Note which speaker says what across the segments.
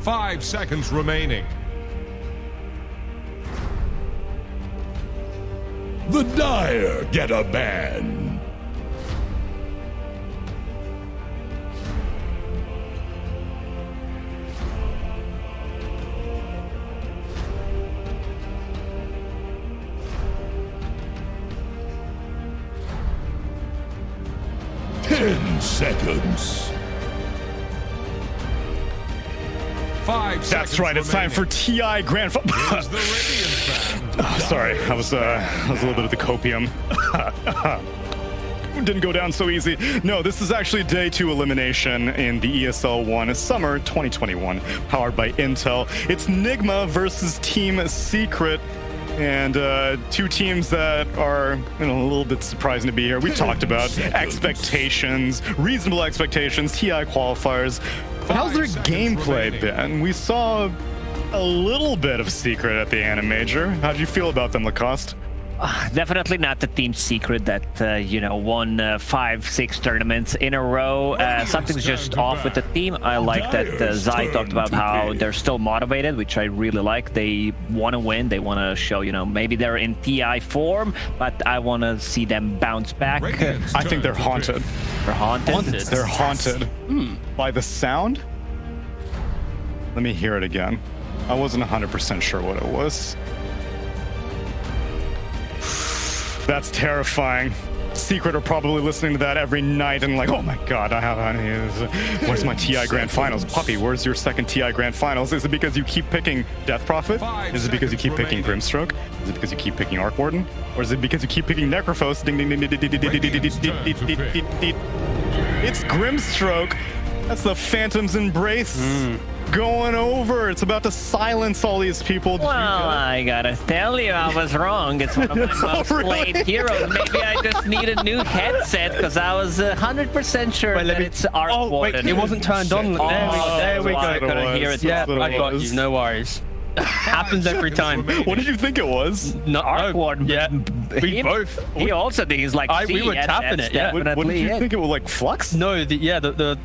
Speaker 1: 5 seconds remaining.
Speaker 2: The Dire get a ban. Ten seconds.
Speaker 1: 5 seconds.
Speaker 3: That's right. It's time for TI Grand Final.
Speaker 1: Here's the Radiant band.
Speaker 3: Sorry, I was a little bit of the copium. Didn't go down so easy. No, this is actually day 2 elimination in the ESL 1 Summer 2021, powered by Intel. It's Nigma versus Team Secret. And 2 teams that are a little bit surprising to be here. We talked about expectations, reasonable expectations, TI qualifiers. But how's their gameplay been? We saw a little bit of Secret at the Anime Major. How did you feel about them, Lacoste?
Speaker 4: Definitely not the Team Secret that, won 5-6 tournaments in a row. Something's just off with the team. I like that Zai talked about how they're still motivated, which I really like. They want to win. They want to show, maybe they're in TI form, but I want to see them bounce back.
Speaker 3: I think they're haunted.
Speaker 4: They're haunted?
Speaker 3: They're haunted. By the sound? Let me hear it again. I wasn't 100% sure what it was. That's terrifying. Secret are probably listening to that every night and like, oh my god, where's my TI Grand Finals? Puppy, where's your second TI Grand Finals? Is it because you keep picking Death Prophet? Is it because you keep picking Grimstroke? Is it because you keep picking Arc Warden? Or is it because you keep picking Necrophos? Ding ding ding ding ding ding ding ding ding ding ding. It's Grimstroke. That's the Phantom's Embrace. Going over. It's about to silence all these people.
Speaker 4: Well, I gotta tell you, I was wrong. It's one of my most played heroes. Maybe I just need a new headset because I was 100% sure that it's Arc Warden.
Speaker 5: Wait, it wasn't turned on. There we go.
Speaker 4: Couldn't hear it.
Speaker 5: Yeah, I got you. No worries. Happens every time.
Speaker 3: What did you think it was?
Speaker 5: Not
Speaker 4: Arc Warden.
Speaker 5: Yeah, we both.
Speaker 4: He also thinks like
Speaker 5: we were tapping it. Yeah.
Speaker 3: What did you think it was, like Flux?
Speaker 5: No, the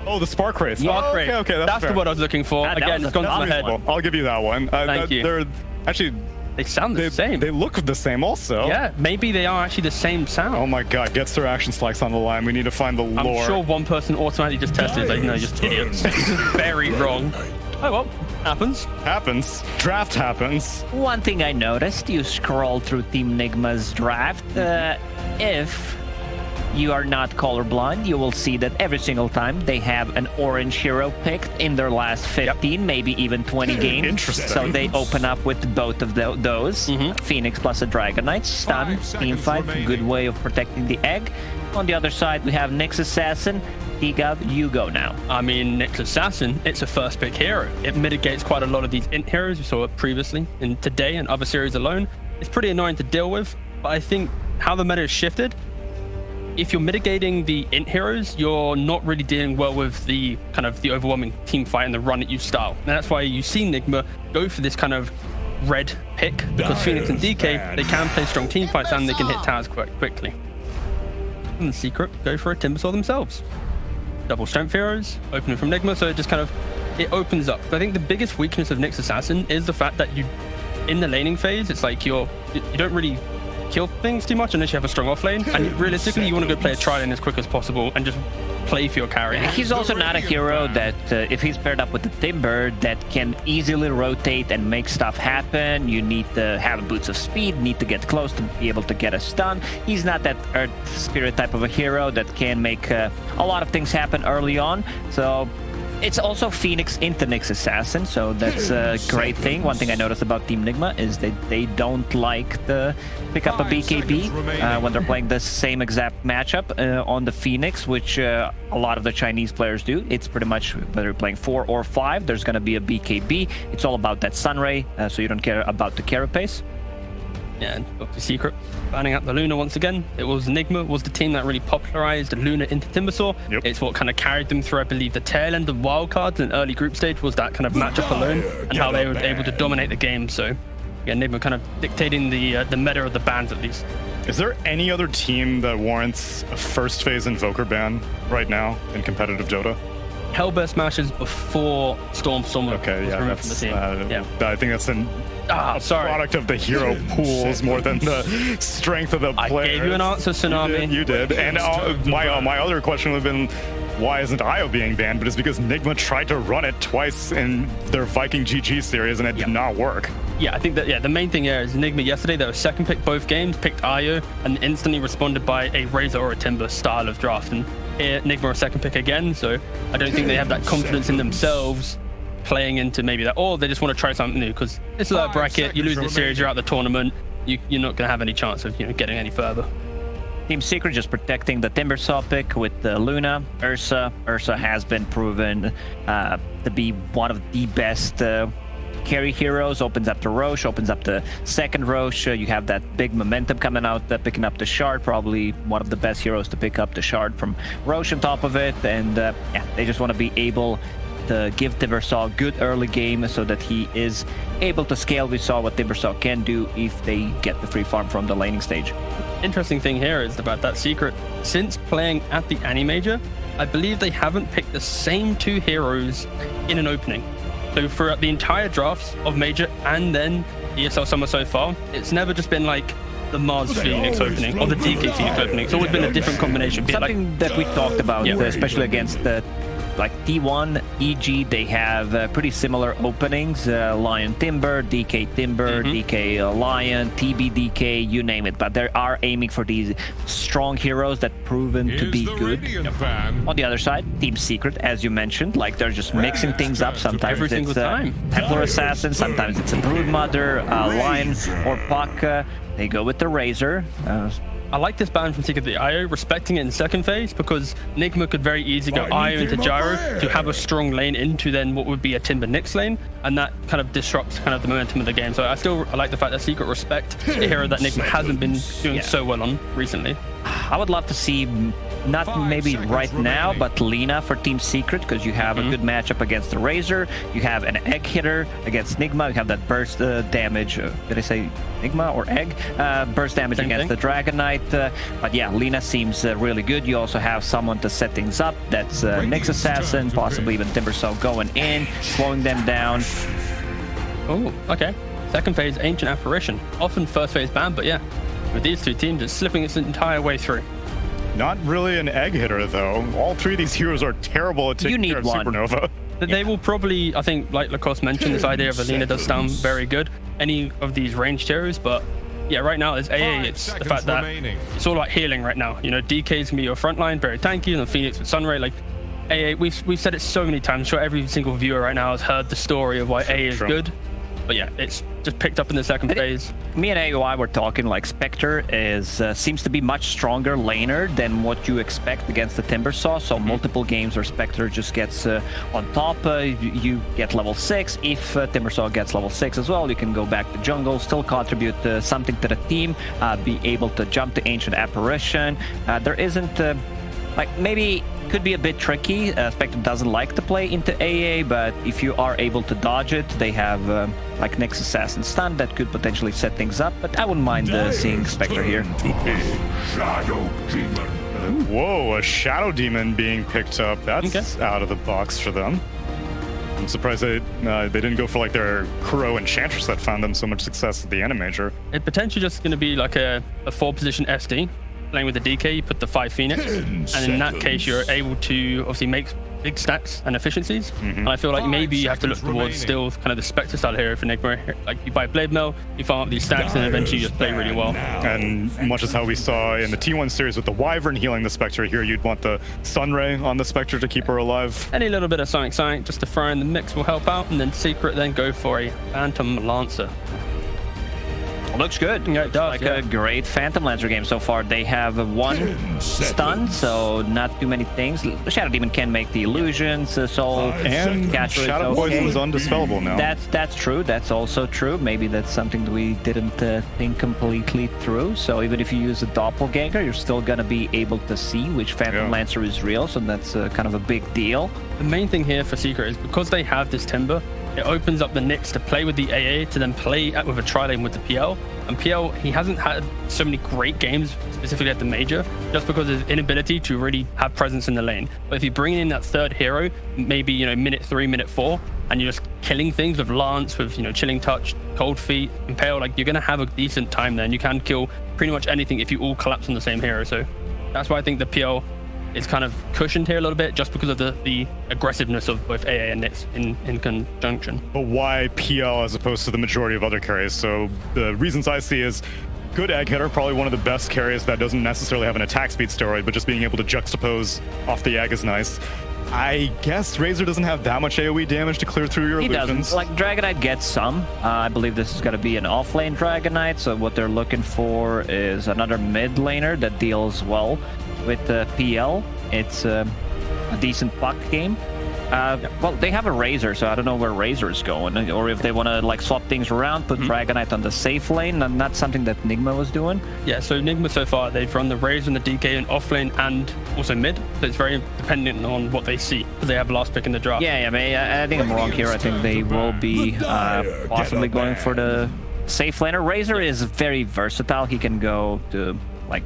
Speaker 3: Oh, the Spark Wraith.
Speaker 5: Spark Wraith.
Speaker 3: Okay,
Speaker 5: that's the word I was looking for. Again, it's gone to my head.
Speaker 3: I'll give you that one.
Speaker 5: Thank you.
Speaker 3: They're actually.
Speaker 5: They sound the same.
Speaker 3: They look the same also.
Speaker 5: Yeah, maybe they are actually the same sound.
Speaker 3: Oh my god, gets their action spikes on the line. We need to find the lore.
Speaker 5: I'm sure one person automatically just tested it. Like, no, just idiots. This is very wrong. Oh well, happens.
Speaker 3: Happens. Draft happens.
Speaker 4: One thing I noticed, you scroll through Team Nigma's draft. If you are not colorblind, you will see that every single time they have an orange hero picked in their last 15, maybe even 20 games.
Speaker 3: Interesting.
Speaker 4: So they open up with both of those. Phoenix plus a Dragon Knight, stun, team fight, good way of protecting the egg. On the other side, we have Nyx Assassin. Higav, you go now.
Speaker 5: I mean, Nyx Assassin, it's a first pick hero. It mitigates quite a lot of these int heroes. We saw it previously in today and other series alone. It's pretty annoying to deal with, but I think how the meta has shifted, if you're mitigating the int heroes, you're not really dealing well with the kind of the overwhelming team fight and the run at you style. And that's why you see Nigma go for this kind of red pick, because Phoenix and DK, they can play strong team fights and they can hit towers quite quickly. And the Secret go for a Timbersaw themselves. Double strength heroes, opening from Nigma, so it just kind of, it opens up. But I think the biggest weakness of Nyx Assassin is the fact that in the laning phase, it's like you don't really kill things too much unless you have a strong off lane, and realistically you want to go play a tri lane as quick as possible and just play for your carry.
Speaker 4: He's also not a hero that if he's paired up with the Timber, that can easily rotate and make stuff happen. You need to have boots of speed, need to get close to be able to get a stun. He's not that Earth Spirit type of a hero that can make a lot of things happen early on. So it's also Phoenix into Nyx Assassin, so that's a great thing. One thing I noticed about Team Nigma is that they don't like to pick up a BKB when they're playing the same exact matchup on the Phoenix, which a lot of the Chinese players do. It's pretty much whether you're playing 4 or 5, there's going to be a BKB. It's all about that Sunray, so you don't care about the carapace.
Speaker 5: Yeah, and Dr. Secret banning out the Luna once again. It was Nigma was the team that really popularized Luna into Timbersaw. It's what kind of carried them through, I believe, the tail end of wildcards and early group stage was that kind of matchup alone and how they were able to dominate the game. So yeah, Nigma kind of dictating the meta of the bans at least.
Speaker 3: Is there any other team that warrants a first phase Invoker ban right now in competitive Dota?
Speaker 5: Hellbear smashes before Storm
Speaker 3: Okay,
Speaker 5: was
Speaker 3: yeah,
Speaker 5: removed from the team. Yeah.
Speaker 3: I think that's a
Speaker 5: Sorry.
Speaker 3: product of the hero pools more than the strength of the
Speaker 5: I
Speaker 3: player.
Speaker 5: gave you an answer, Tsunami.
Speaker 3: You did. And my other question would have been, why isn't Io being banned? But it's because Nigma tried to run it twice in their Viking GG series and it did not work.
Speaker 5: Yeah, I think that, the main thing here is Nigma yesterday, they were second pick both games, picked Io, and instantly responded by a Razor or a Timber style of draft. And here, Nigma are second pick again, so I don't think they have that confidence in themselves playing into maybe that, or they just want to try something new, because it's a low bracket, you lose the series, you're out the tournament, you're not going to have any chance of getting any further.
Speaker 4: Team Secret just protecting the Timbersaw pick with Luna, Ursa. Ursa has been proven to be one of the best carry heroes. Opens up the Roche, opens up the second Roche. You have that big momentum coming out, picking up the Shard. Probably one of the best heroes to pick up the Shard from Roche on top of it. And they just want to be able to give Timbersaw a good early game so that he is able to scale. We saw what Timbersaw can do if they get the free farm from the laning stage.
Speaker 5: Interesting thing here is about that Secret. Since playing at the Annie Major, I believe they haven't picked the same two heroes in an opening. So throughout the entire drafts of Major and then ESL Summer so far, it's never just been like the Mars Phoenix opening or the DK Phoenix opening. It's always been a different combination.
Speaker 4: Something that we talked about, especially against the T1, EG, they have pretty similar openings. Lion Timber, DK Timber, DK Lion, TB DK, you name it. But they are aiming for these strong heroes that proven to be good. On the other side, Team Secret, as you mentioned, they're just mixing things up. Sometimes
Speaker 5: every single time.
Speaker 4: Templar Assassin, sometimes it's a Broodmother, Lion, or Puck. They go with the Razor.
Speaker 5: I like this ban from Secret the IO, respecting it in second phase, because Nigma could very easily go IO into Gyro to have a strong lane into then what would be a Timber Nyx lane, and that kind of disrupts the momentum of the game. So I like the fact that Secret respect a hero that Nigma hasn't been doing so well on recently.
Speaker 4: I would love to see, not maybe right now, but Lina for Team Secret, because you have a good matchup against the Razor. You have an egg hitter against Nigma. You have that burst damage. Did I say Nigma or egg? Burst damage against the Dragon Knight. But yeah, Lina seems really good. You also have someone to set things up. That's Nyx Assassin, possibly even Timbersaw going in, slowing them down.
Speaker 5: Oh, okay. Second phase, Ancient Apparition. Often first phase ban, but yeah, with these two teams, it's slipping its entire way through.
Speaker 3: Not really an egg hitter, though. All three of these heroes are terrible at taking care of Supernova.
Speaker 5: They will probably, I think, like Lacoste mentioned, this idea of Alina does sound very good. Any of these ranged heroes, but yeah, right now it's AA. It's the fact that it's all about healing right now. DK's gonna be your front line, very tanky, and Phoenix with Sunray. AA, we've said it so many times. I'm sure every single viewer right now has heard the story of why AA is good. But yeah, it's just picked up in the second phase.
Speaker 4: Me and AOI were talking Spectre seems to be much stronger laner than what you expect against the Timbersaw. So multiple games where Spectre just gets on top, you get level 6. If Timbersaw gets level 6 as well, you can go back to jungle, still contribute something to the team, be able to jump to Ancient Apparition. There isn't maybe could be a bit tricky. Spectre doesn't like to play into AA, but if you are able to dodge it, they have Nyx Assassin stun that could potentially set things up. But I wouldn't mind seeing Spectre here.
Speaker 3: Whoa, a Shadow Demon being picked up. That's out of the box for them. I'm surprised they didn't go for their Kuro Enchantress that found them so much success at the Annie Major.
Speaker 5: It's potentially just going to be like a 4-position SD. Playing with the DK, you put the 5 Phoenix, and in that case, you're able to obviously make big stacks and efficiencies. And I feel like maybe you have to look towards still kind of the Spectre style hero for Nigma. You buy Blade Mail, you farm up these stacks, and eventually you just play really well.
Speaker 3: And much as how we saw in the T1 series with the Wyvern healing the Spectre, here you'd want the Sunray on the Spectre to keep her alive.
Speaker 5: Any little bit of Sonic just to throw in the mix will help out, and then Secret then go for a Phantom Lancer.
Speaker 4: Looks good.
Speaker 5: Yeah, it does.
Speaker 4: A great Phantom Lancer game so far. They have 1 stun, so not too many things. The Shadow Demon can make the illusions, Soul
Speaker 3: and
Speaker 4: catch.
Speaker 3: Shadow Poison is undispellable now.
Speaker 4: That's true. That's also true. Maybe that's something that we didn't think completely through. So even if you use a Doppelganger, you're still gonna be able to see which Phantom Lancer is real. So that's kind of a big deal.
Speaker 5: The main thing here for Secret is because they have this Timber, it opens up the Nyx to play with the AA to then play with a tri-lane with the PL. And PL, he hasn't had so many great games, specifically at the major, just because of his inability to really have presence in the lane. But if you bring in that third hero, maybe, you know, minute 3, minute 4, and you're just killing things with Lance, with, you know, Chilling Touch, Cold Feet, Impale, like, you're going to have a decent time there, and you can kill pretty much anything if you all collapse on the same hero. So that's why I think the PL is kind of cushioned here a little bit, just because of the aggressiveness of both AA and Nyx in conjunction.
Speaker 3: But why PL as opposed to the majority of other carries? So the reasons I see is good egg hitter, probably one of the best carries that doesn't necessarily have an attack speed steroid, but just being able to juxtapose off the egg is nice. I guess Razor doesn't have that much AoE damage to clear through your illusions.
Speaker 4: He doesn't. Like, Dragonite gets some. I believe this is going to be an off-lane Dragonite, so what they're looking for is another mid laner that deals well with PL. It's a decent puck game. Well, they have a Razor, so I don't know where Razor is going, or if they want to like swap things around, put Dragonite on the safe lane, and that's something that Nigma was doing.
Speaker 5: Yeah, so Nigma so far, they've run the Razor and the DK in off lane and also mid, so it's very dependent on what they see, because they have last pick in the draft.
Speaker 4: Yeah, I think I'm wrong here. I think they will be possibly going for the safe laner. Razor is very versatile. He can go to like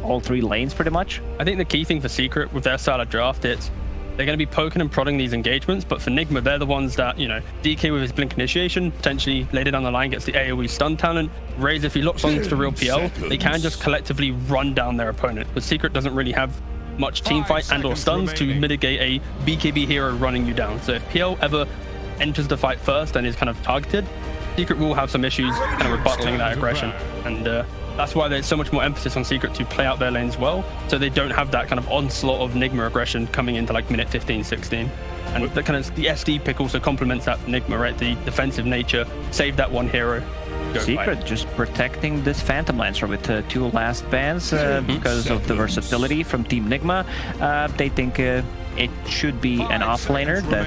Speaker 4: all 3 lanes pretty much.
Speaker 5: I think the key thing for Secret with their style of draft, it's they're going to be poking and prodding these engagements, but for Nigma, they're the ones that, you know, DK with his Blink Initiation, potentially later down the line gets the AoE stun talent. Razor, if he locks onto the real PL, they can just collectively run down their opponent, but Secret doesn't really have much team fight and or stuns to mitigate a BKB hero running you down. So if PL ever enters the fight first and is kind of targeted, Secret will have some issues kind of rebuttaling that aggression, and that's why there's so much more emphasis on Secret to play out their lanes well, so they don't have that kind of onslaught of Nigma aggression coming into like minute 15, 16. And the kind of the SD pick also complements that for Nigma, right? The defensive nature, save that one hero.
Speaker 4: Secret just protecting this Phantom Lancer with 2 last bans because of the versatility from Team Nigma. They think it should be an offlaner that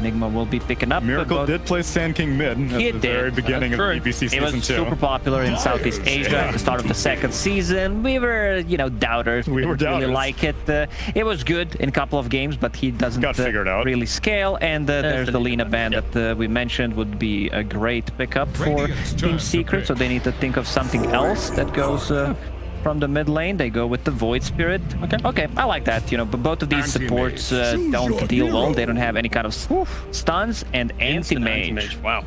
Speaker 4: Nigma will be picking up.
Speaker 3: Miracle did play Sand King mid at the very beginning of BBC Season 2.
Speaker 4: It was super popular in Southeast Asia at the start of the 2nd season. We were, you know, doubters. We were doubters. Really like it. It was good in a couple of games, but he doesn't really scale. And there's the Lina ban that we mentioned would be a great pickup for Team Secret. So they need to think of something else that goes from the mid lane. They go with the Void Spirit. Okay, I like that. You know, but both of these supports don't deal well. They don't have any kind of stuns and anti-mage.
Speaker 5: Wow.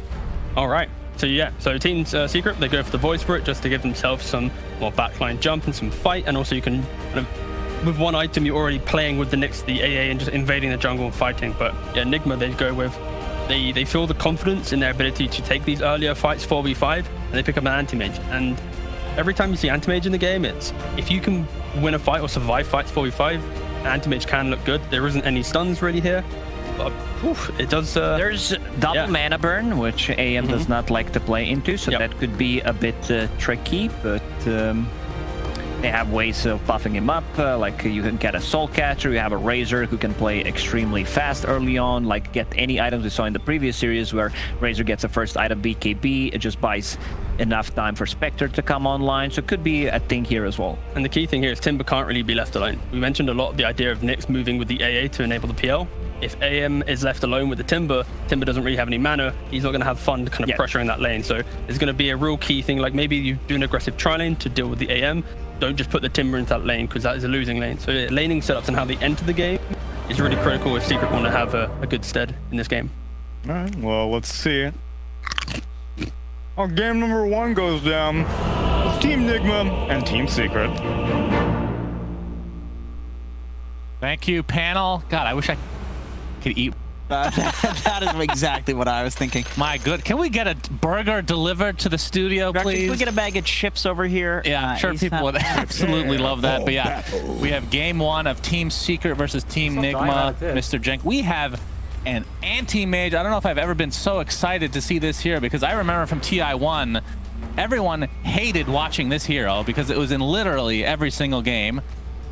Speaker 5: All right. So yeah, so Team Secret, they go for the Void Spirit just to give themselves some more backline jump and some fight, and also you can kind of, with one item you're already playing with the Nyx, the AA, and just invading the jungle and fighting. But yeah, Nigma, they go with they feel the confidence in their ability to take these earlier fights 4v5, and they pick up an anti-mage. And every time you see anti-mage in the game, it's if you can win a fight or survive fights 4v5, anti-mage can look good. There isn't any stuns really here, but it does.
Speaker 4: There's double mana burn, which AM does not like to play into, so that could be a bit tricky, but they have ways of buffing him up, like you can get a Soul Catcher, you have a Razor who can play extremely fast early on, like get any items we saw in the previous series where Razor gets a first item BKB, it just buys enough time for Spectre to come online, so it could be a thing here as well.
Speaker 5: And the key thing here is Timber can't really be left alone. We mentioned a lot of the idea of Nyx moving with the AA to enable the PL. If AM is left alone with the Timber doesn't really have any mana, he's not going to have fun kind of pressuring that lane. So there's going to be a real key thing, like maybe you do an aggressive tri-lane to deal with the AM. Don't just put the Timber into that lane, because that is a losing lane. So laning setups and how they enter the game is really critical if Secret want to have a good stead in this game.
Speaker 3: All right, well, let's see how game number 1 goes down. Team Nigma and Team Secret.
Speaker 6: Thank you, panel. God, I wish I could eat.
Speaker 7: That is exactly what I was thinking.
Speaker 6: My good. Can we get a burger delivered to the studio, please?
Speaker 7: Can we get a bag of chips over here?
Speaker 6: Yeah, I'm sure people would absolutely love that. But yeah, we have game 1 of Team Secret versus Team Nigma. Mr. Jenk, we have an anti-mage. I don't know if I've ever been so excited to see this here, because I remember from TI1, everyone hated watching this hero because it was in literally every single game.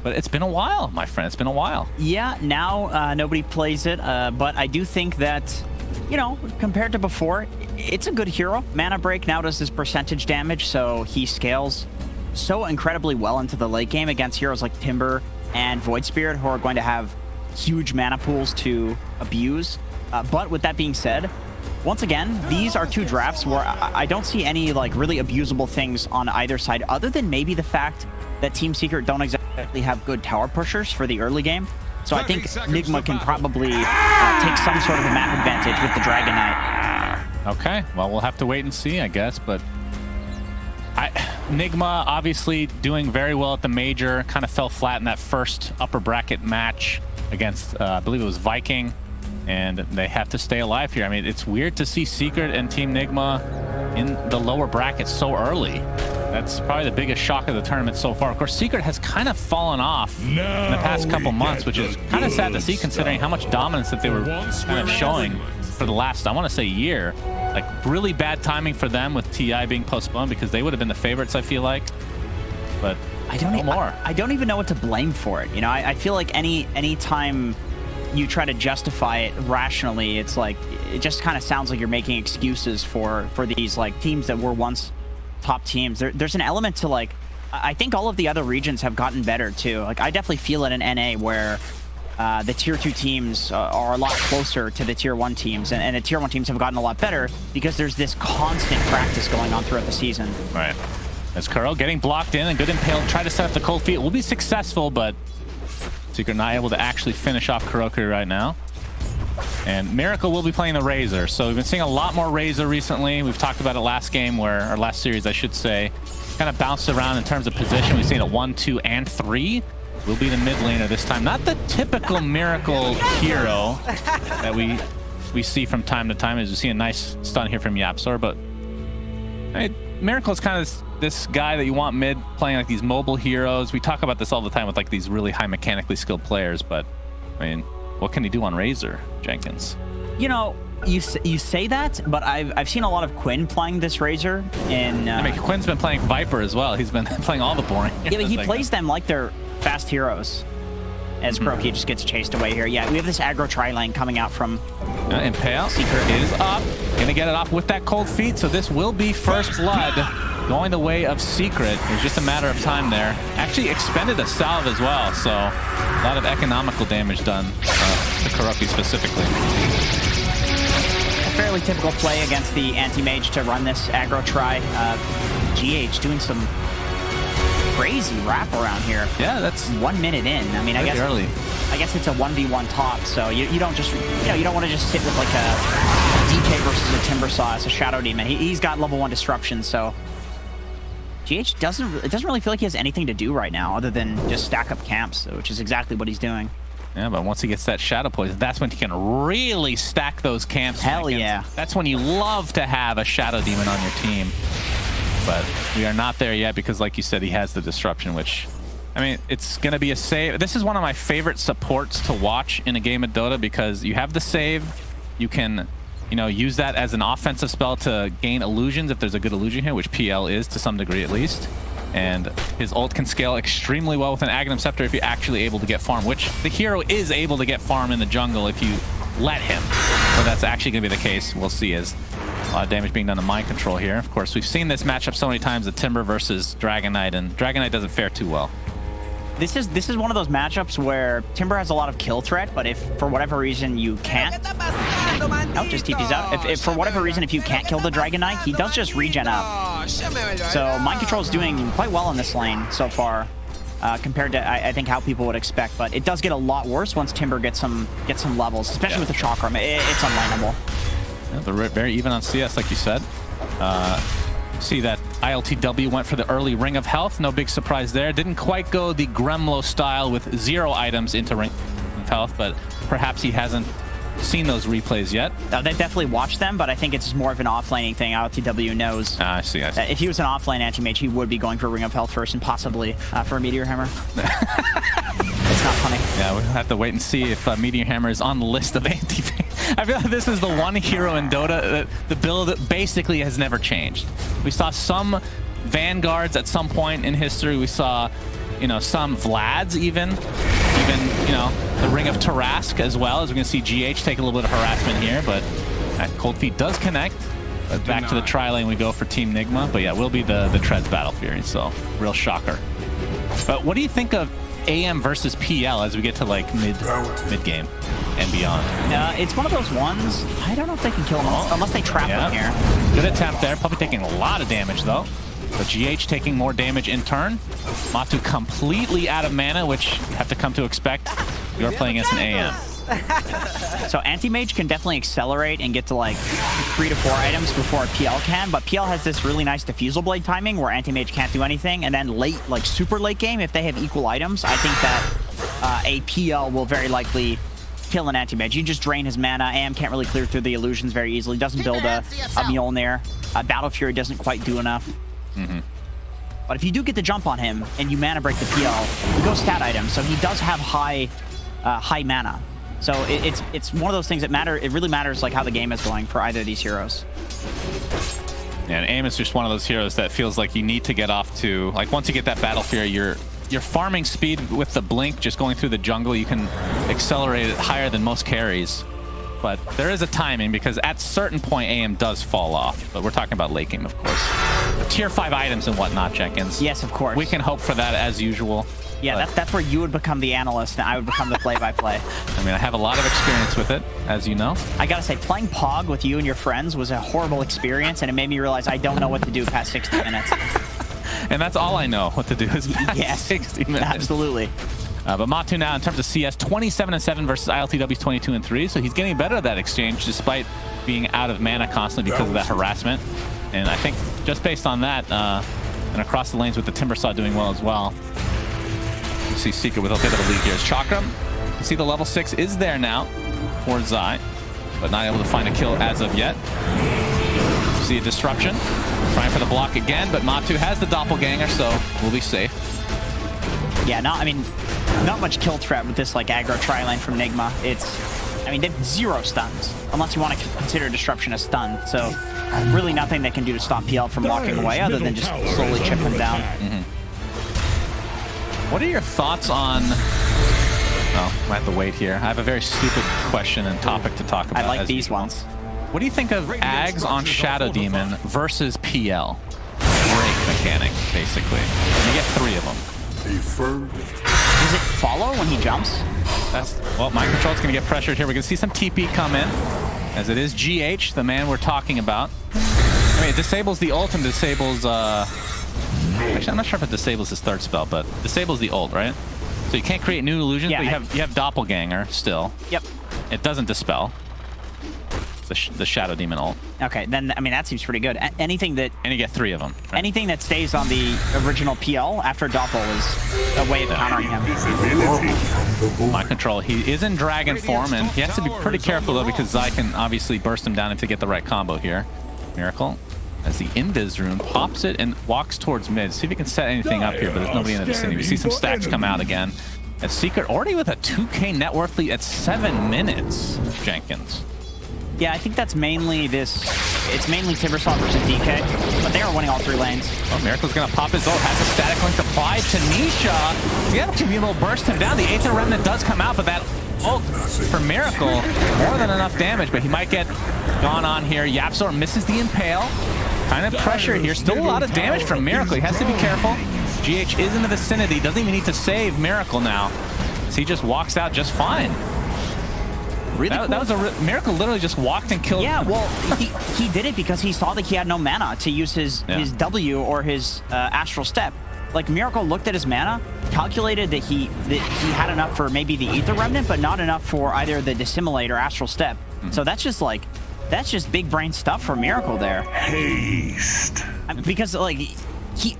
Speaker 6: But it's been a while, my friend. It's been a while.
Speaker 7: Yeah, now nobody plays it, but I do think that, you know, compared to before, it's a good hero. Mana Break now does this percentage damage, so he scales so incredibly well into the late game against heroes like Timber and Void Spirit, who are going to have huge mana pools to abuse. But with that being said, once again, these are two drafts where I don't see any like really abusable things on either side, other than maybe the fact that Team Secret don't exactly have good tower pushers for the early game. So I think Nigma can probably take some sort of a map advantage with the Dragon Knight.
Speaker 6: Okay, well, we'll have to wait and see, I guess, but Nigma obviously doing very well at the major, kind of fell flat in that first upper bracket match against, I believe it was Viking, and they have to stay alive here. I mean, it's weird to see Secret and Team Nigma in the lower brackets so early. That's probably the biggest shock of the tournament so far. Of course, Secret has kind of fallen off in the past couple months, which is kind of sad to see considering how much dominance that they were kind of showing for the last, I want to say, year. Like, really bad timing for them with TI being postponed because they would have been the favorites, I feel like. But
Speaker 7: I don't even know what to blame for it. You know, I feel like any time you try to justify it rationally, it's like, it just kind of sounds like you're making excuses for these like teams that were once top teams. There's an element to like, I think all of the other regions have gotten better too. Like, I definitely feel it in NA where the tier 2 teams are a lot closer to the tier 1 teams, and the tier 1 teams have gotten a lot better because there's this constant practice going on throughout the season.
Speaker 6: Right. As Kuro getting blocked in and good impale, try to set up the cold feet. Will be successful, but Secret not able to actually finish off Kuroku right now. And Miracle will be playing the Razor. So we've been seeing a lot more Razor recently. We've talked about it last game, or last series, I should say. Kind of bounced around in terms of position. We've seen it 1, 2, and 3. Will be the mid laner this time. Not the typical Miracle hero that we see from time to time. As we see a nice stun here from Yapsor, but I mean, Miracle is kind of this guy that you want mid playing like these mobile heroes. We talk about this all the time with like these really high mechanically skilled players, but I mean, what can he do on Razor, Jenkins?
Speaker 7: You know, you say that, but I've seen a lot of Quinn playing this Razor. And
Speaker 6: I mean, Quinn's been playing Viper as well. He's been playing all the boring.
Speaker 7: Yeah, but he plays them like they're fast heroes. As Kuroki just gets chased away here. Yeah, we have this aggro tri-lane coming out from
Speaker 6: Impale. Secret is up. Gonna get it off with that cold feet, so this will be first blood going the way of Secret. It's just a matter of time there. Actually expended a salve as well, so a lot of economical damage done to Kuroki specifically.
Speaker 7: A fairly typical play against the anti-mage to run this aggro tri. GH doing some crazy wrap around here.
Speaker 6: Yeah, that's
Speaker 7: 1 minute in. I mean, I guess it's a 1v1 top, so you don't just, you don't want to just sit with like a DK versus a Timbersaw as a Shadow Demon. He's got level 1 disruption, so GH it doesn't really feel like he has anything to do right now other than just stack up camps, which is exactly what he's doing.
Speaker 6: Yeah, but once he gets that Shadow Poison, that's when he can really stack those camps.
Speaker 7: Hell yeah.
Speaker 6: That's when you love to have a Shadow Demon on your team. But we are not there yet because, like you said, he has the disruption, which, I mean, it's going to be a save. This is one of my favorite supports to watch in a game of Dota because you have the save. You can, use that as an offensive spell to gain illusions if there's a good illusion here, which PL is to some degree at least. And his ult can scale extremely well with an Aghanim Scepter if you're actually able to get farm, which the hero is able to get farm in the jungle if you let him. So that's actually going to be the case. We'll see as a lot of damage being done to mind control here. Of course, we've seen this matchup so many times, the Timber versus Dragon Knight, and Dragon Knight doesn't fare too well.
Speaker 7: This is one of those matchups where Timber has a lot of kill threat, but if for whatever reason you can't, oh, just TP's out. If for whatever reason, if you can't kill the Dragon Knight, he does just regen up. So mind control is doing quite well in this lane so far, compared to I think how people would expect. But it does get a lot worse once Timber gets some levels, especially with the Chakram. It's unlaneable.
Speaker 6: Yeah, they're very even on CS, like you said. See that ILTW went for the early Ring of Health. No big surprise there. Didn't quite go the Gremlo style with 0 items into Ring of Health, but perhaps he hasn't seen those replays yet.
Speaker 7: They definitely watched them, but I think it's more of an offlaning thing. ILTW knows.
Speaker 6: I see.
Speaker 7: If he was an offlane anti-mage, he would be going for Ring of Health first and possibly for a Meteor Hammer. It's not funny.
Speaker 6: Yeah, we'll have to wait and see if Meteor Hammer is on the list of anti-mage. I feel like this is the one hero in Dota that the build basically has never changed. We saw some Vanguards at some point in history. We saw, some Vlads even, the Ring of Tarask as well, as we're going to see GH take a little bit of harassment here, but Cold Feet does connect. But back to the tri-lane we go for Team Nigma, but yeah, will be the Treads Battle Fury, so real shocker. But what do you think of AM versus PL as we get to like mid game and beyond.
Speaker 7: It's one of those ones. I don't know if they can kill him unless they trap him here.
Speaker 6: Good attempt there. Puppey taking a lot of damage though. But GH taking more damage in turn. Matu completely out of mana, which you have to come to expect. You're playing as an AM.
Speaker 7: So Anti-Mage can definitely accelerate and get to like 3 to 4 items before PL can, but PL has this really nice Diffusal Blade timing where Anti-Mage can't do anything, and then late, like super late game, if they have equal items, I think that a PL will very likely kill an Anti-Mage. You just drain his mana. AM can't really clear through the illusions very easily, doesn't build a Mjolnir. Battle Fury doesn't quite do enough. But if you do get the jump on him and you mana break the PL, you go stat item, so he does have high mana. So it's one of those things that matter. It really matters like how the game is going for either of these heroes.
Speaker 6: Yeah, and AIM is just one of those heroes that feels like you need to get off to, like once you get that Battle Fury, your farming speed with the blink, just going through the jungle, you can accelerate it higher than most carries. But there is a timing because at certain point AM does fall off. But we're talking about late game, of course. Tier 5 items and whatnot, Jenkins.
Speaker 7: Yes, of course.
Speaker 6: We can hope for that as usual.
Speaker 7: Yeah, that's where you would become the analyst and I would become the play-by-play.
Speaker 6: I mean, I have a lot of experience with it, as you know.
Speaker 7: I gotta say, playing Pog with you and your friends was a horrible experience, and it made me realize I don't know what to do past 60 minutes.
Speaker 6: And that's all I know what to do is past 60 minutes.
Speaker 7: Absolutely.
Speaker 6: But Matu now, in terms of CS, 27-7 versus ILTW's 22-3, so he's getting better at that exchange despite being out of mana constantly because of that harassment. And I think just based on that, and across the lanes with the Timbersaw doing well as well, you see Secret with a bit of a lead here. Chakram, you see the level 6 is there now for Zai, but not able to find a kill as of yet. You see a disruption, trying for the block again, but Matu has the doppelganger, so we'll be safe.
Speaker 7: Yeah, not much kill threat with this like aggro tri-lane from Nigma. I mean, they have 0 stuns, unless you want to consider disruption a stun. So really nothing they can do to stop PL from walking away other than just slowly chip him down.
Speaker 6: What are your thoughts on... Oh, I have to wait here. I have a very stupid question and topic to talk about.
Speaker 7: I like these ones.
Speaker 6: What do you think of Ags on Shadow Demon versus PL? Break mechanic, basically. You get 3 of them.
Speaker 7: Does it follow when he jumps?
Speaker 6: Well, Mind Control's going to get pressured here. We're going to see some TP come in, as it is GH, the man we're talking about. I mean, it disables the ult and disables... Actually, I'm not sure if it disables his third spell, but disables the ult, right? So you can't create new illusions, but you have Doppelganger still.
Speaker 7: Yep.
Speaker 6: It doesn't dispel the Shadow Demon ult.
Speaker 7: Okay, then, I mean, that seems pretty good. Anything that...
Speaker 6: And you get 3 of them. Right?
Speaker 7: Anything that stays on the original PL after Doppel is a way of countering him.
Speaker 6: Mind Control, he is in Dragon form, and he has to be pretty careful, though, because Zai can obviously burst him down to get the right combo here. Miracle, as the Invis rune pops it and walks towards mid. See if he can set anything up here, but there's nobody in the vicinity. We see some stacks come out again. As Secret already with a 2k net worth lead at 7 minutes, Jenkins.
Speaker 7: Yeah, I think that's mainly this. It's mainly Timbersaw versus DK, but they are winning all 3 lanes.
Speaker 6: Oh, Miracle's gonna pop his ult, has a static link applied to Nisha. Yeah, to be able to burst him down. The Aether Remnant does come out, but that ult for Miracle, more than enough damage, but he might get gone on here. Yapzor misses the Impale. Kind of pressure here. Still a lot of damage from Miracle. He has to be careful. GH is in the vicinity. Doesn't even need to save Miracle now. So he just walks out just fine. Really that was a Miracle literally just walked and killed.
Speaker 7: Yeah, well, he did it because he saw that he had no mana to use his W or his Astral Step. Like, Miracle looked at his mana, calculated that he had enough for maybe the Aether Remnant, but not enough for either the Dissimulate or Astral Step. So that's just big brain stuff for Miracle there.
Speaker 2: Haste.
Speaker 7: I mean, because like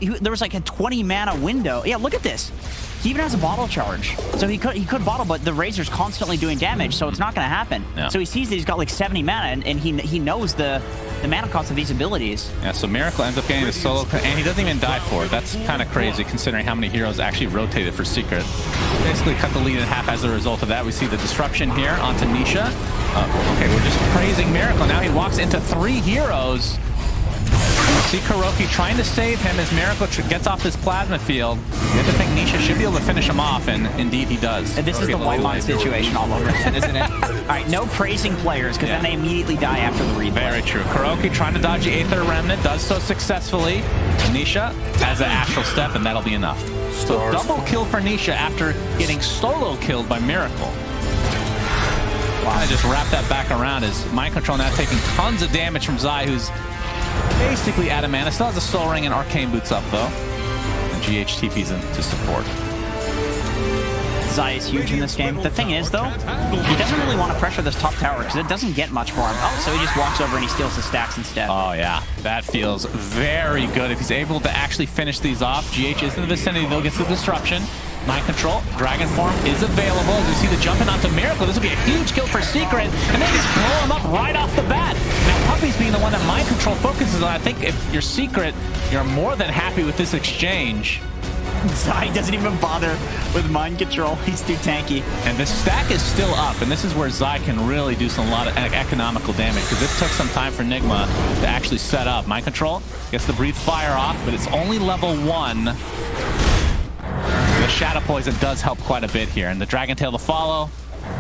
Speaker 7: there was like a 20 mana window. Yeah, look at this. He even has a bottle charge, so he could bottle, but the Razor's constantly doing damage, so it's not going to happen. Yeah. So he sees that he's got like 70 mana, and he knows the mana cost of these abilities.
Speaker 6: Yeah, so Miracle ends up getting the solo, and he doesn't even die for it. That's kind of crazy considering how many heroes actually rotated for Secret. Basically cut the lead in half as a result of that. We see the disruption here onto Nisha. Okay, we're just praising Miracle. Now he walks into 3 heroes. See Kuroki trying to save him as Miracle gets off this plasma field. You have to think Nisha should be able to finish him off, and indeed he does.
Speaker 7: And this is the Whitemon situation all over again, isn't it? All right, no praising players, because then they immediately die after the replay.
Speaker 6: Very true. Kuroki trying to dodge the Aether Remnant, does so successfully. Nisha has an Astral Step, and that'll be enough. So double kill for Nisha after getting solo killed by Miracle. I just wrap that back around as Mind Control now taking tons of damage from Zai, who's basically out of mana. Still has a Soul Ring and Arcane Boots up, though. And GH TP's in to support.
Speaker 7: Zai is huge in this game. The thing is, though, he doesn't really want to pressure this top tower because it doesn't get much for him. Oh, so he just walks over and he steals the stacks instead.
Speaker 6: Oh, yeah. That feels very good. If he's able to actually finish these off, GH is in the vicinity, though, gets the disruption. Mind Control, Dragon Form is available. As you see the jumping onto Miracle, this will be a huge kill for Secret, and they just blow him up right off the bat. Now, Puppy's being the one that Mind Control focuses on. I think if you're Secret, you're more than happy with this exchange.
Speaker 7: Zai doesn't even bother with Mind Control. He's too tanky.
Speaker 6: And the stack is still up, and this is where Zai can really do a lot of economical damage, because this took some time for Nigma to actually set up. Mind Control gets the Breathe Fire off, but it's only level 1. The Shadow Poison does help quite a bit here, and the Dragon Tail to follow.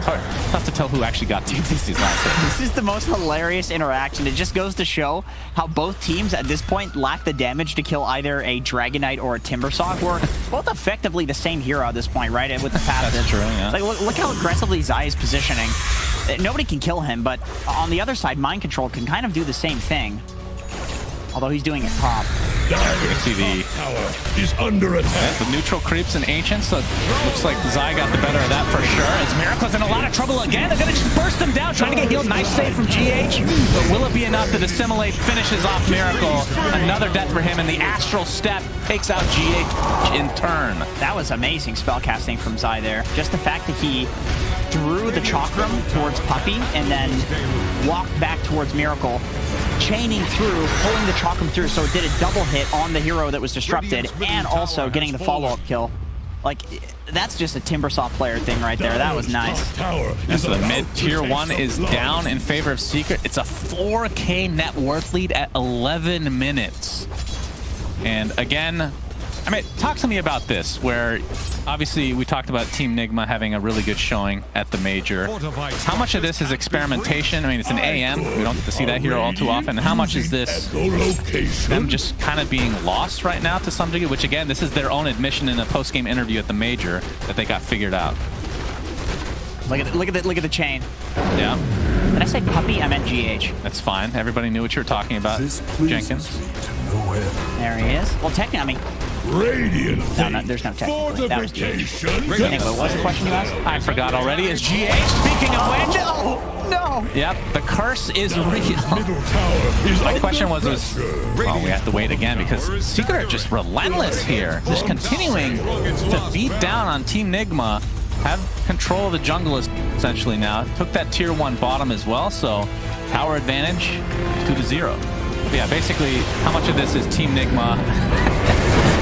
Speaker 6: Tough to tell who actually got these last hits.
Speaker 7: This is the most hilarious interaction. It just goes to show how both teams at this point lack the damage to kill either a Dragonite or a Timbersaw, who are both effectively the same hero at this point, right? With the passive.
Speaker 6: That's true, yeah.
Speaker 7: Like, look how aggressively Zai is positioning. Nobody can kill him, but on the other side, Mind Control can kind of do the same thing. Although he's doing it top.
Speaker 6: You can see the
Speaker 2: Tower is under attack.
Speaker 6: the neutral creeps and ancients, so it looks like Zai got the better of that for sure. As Miracle's in a lot of trouble again. They're gonna just burst him down, trying to get healed. Nice save from GH, but will it be enough to dissimulate? Finishes off Miracle. Another death for him, and the Astral Step takes out GH in turn.
Speaker 7: That was amazing spellcasting from Zai there. Just the fact that he threw the Chakram towards Puppy and then walked back towards Miracle, chaining through, pulling the Chakram through, so it did a double hit on the hero that was disrupted, and also getting the follow-up kill. Like, that's just a Timbersaw player thing right there. That was nice.
Speaker 6: So the mid tier 1 is down in favor of Secret. It's a 4K net worth lead at 11 minutes. And again, I mean, talk to me about this, where obviously we talked about Team Nigma having a really good showing at the major. How much of this is experimentation? I mean, it's an AM. We don't get to see that here all too often. How much is this them just kind of being lost right now to some degree? Which, again, this is their own admission in a post-game interview at the major that they got figured out.
Speaker 7: Look at the chain.
Speaker 6: Yeah.
Speaker 7: Did I say Puppy? I meant GH.
Speaker 6: That's fine. Everybody knew what you were talking about, Jenkins.
Speaker 7: There he is. Well, technically, I mean,
Speaker 2: Radiant.
Speaker 7: no, there's no technically. That was GH.
Speaker 2: Fortification.
Speaker 7: Anyway, what was the question you asked?
Speaker 6: I forgot already. Is GH speaking of which?
Speaker 7: No!
Speaker 6: Yep, the curse is real.
Speaker 2: Middle tower is
Speaker 6: My
Speaker 2: under
Speaker 6: question was,
Speaker 2: pressure.
Speaker 6: well, we have to wait again because Secret are just relentless here. Just continuing to beat down on Team Nigma. Have control of the jungle essentially now. Took that tier 1 bottom as well, so tower advantage 2-0. But yeah, basically, how much of this is Team Nigma?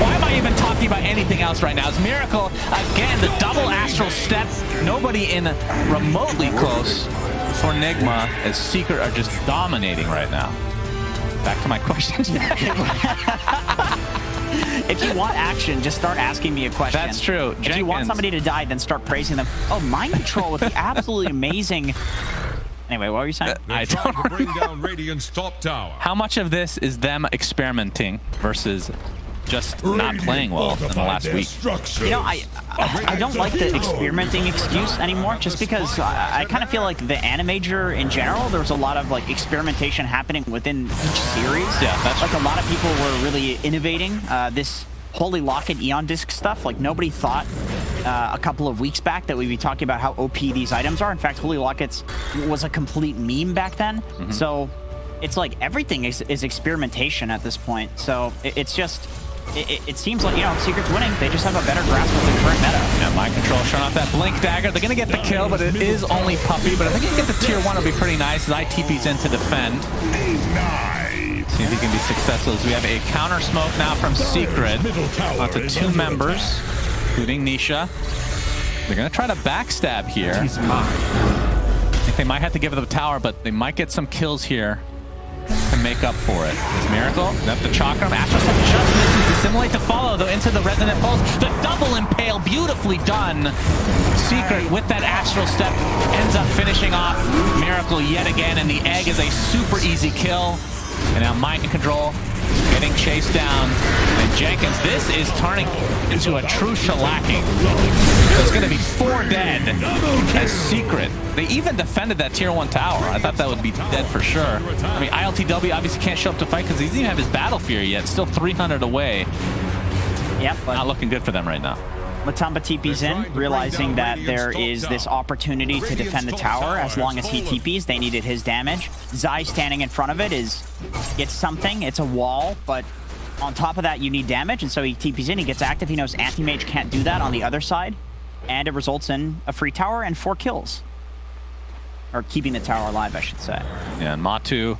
Speaker 6: Why am I even talking about anything else right now? It's Miracle, again, the double Astral Step. Nobody in remotely close for Nigma, as Secret are just dominating right now. Back to my question.
Speaker 7: If you want action, just start asking me a question.
Speaker 6: That's true.
Speaker 7: If you want somebody to die, then start praising them. Oh, Mind Control with the absolutely amazing... Anyway, what were you saying?
Speaker 6: I
Speaker 1: Trying
Speaker 6: don't
Speaker 1: to bring down Radiant's top tower.
Speaker 6: How much of this is them experimenting versus just not playing well in the last week?
Speaker 7: You know, I don't like the experimenting excuse anymore, just because I kind of feel like the Animajor in general, there was a lot of like experimentation happening within each series.
Speaker 6: Yeah, that's
Speaker 7: like a lot of people were really innovating this Holy Locket Eon Disc stuff. Like nobody thought a couple of weeks back that we'd be talking about how OP these items are. In fact, Holy Lockets was a complete meme back then. So it's like everything is experimentation at this point. So it's just... It seems like, you know, Secret's winning. They just have a better grasp of the current meta.
Speaker 6: Yeah, Mind Control showing off that Blink Dagger. They're going to get the kill, but it is only Puppy. But I think you can get the tier 1. It'll be pretty nice as ITP's in to defend. See if he can be successful as we have a counter smoke now from Secret onto 2 members, including Nisha. They're going to try to backstab here. I think they might have to give it the tower, but they might get some kills here to make up for it. It's Miracle, up the Chakram. Astral Step just misses the Assimilate to follow, though, into the Resonant Pulse. The double impale, beautifully done. Secret with that Astral Step ends up finishing off Miracle yet again, and the egg is a super easy kill. And now Mind Control getting chased down. And Jenkins, this is turning into a true shellacking. There's going to be 4 dead as Secret. They even defended that tier 1 tower. I thought that would be dead for sure. I mean, ILTW obviously can't show up to fight because he doesn't even have his Battle Fury yet. Still 300 away.
Speaker 7: Yep.
Speaker 6: Not looking good for them right now.
Speaker 7: Matumba TP's in, realizing that there is this opportunity to defend the tower. As long as he TPs, they needed his damage. Zai standing in front of it gets something. It's a wall, but on top of that, you need damage, and so he TPs in, he gets active. He knows Anti-Mage can't do that on the other side, and it results in a free tower and 4 kills. Or keeping the tower alive, I should say.
Speaker 6: Yeah, and Matu,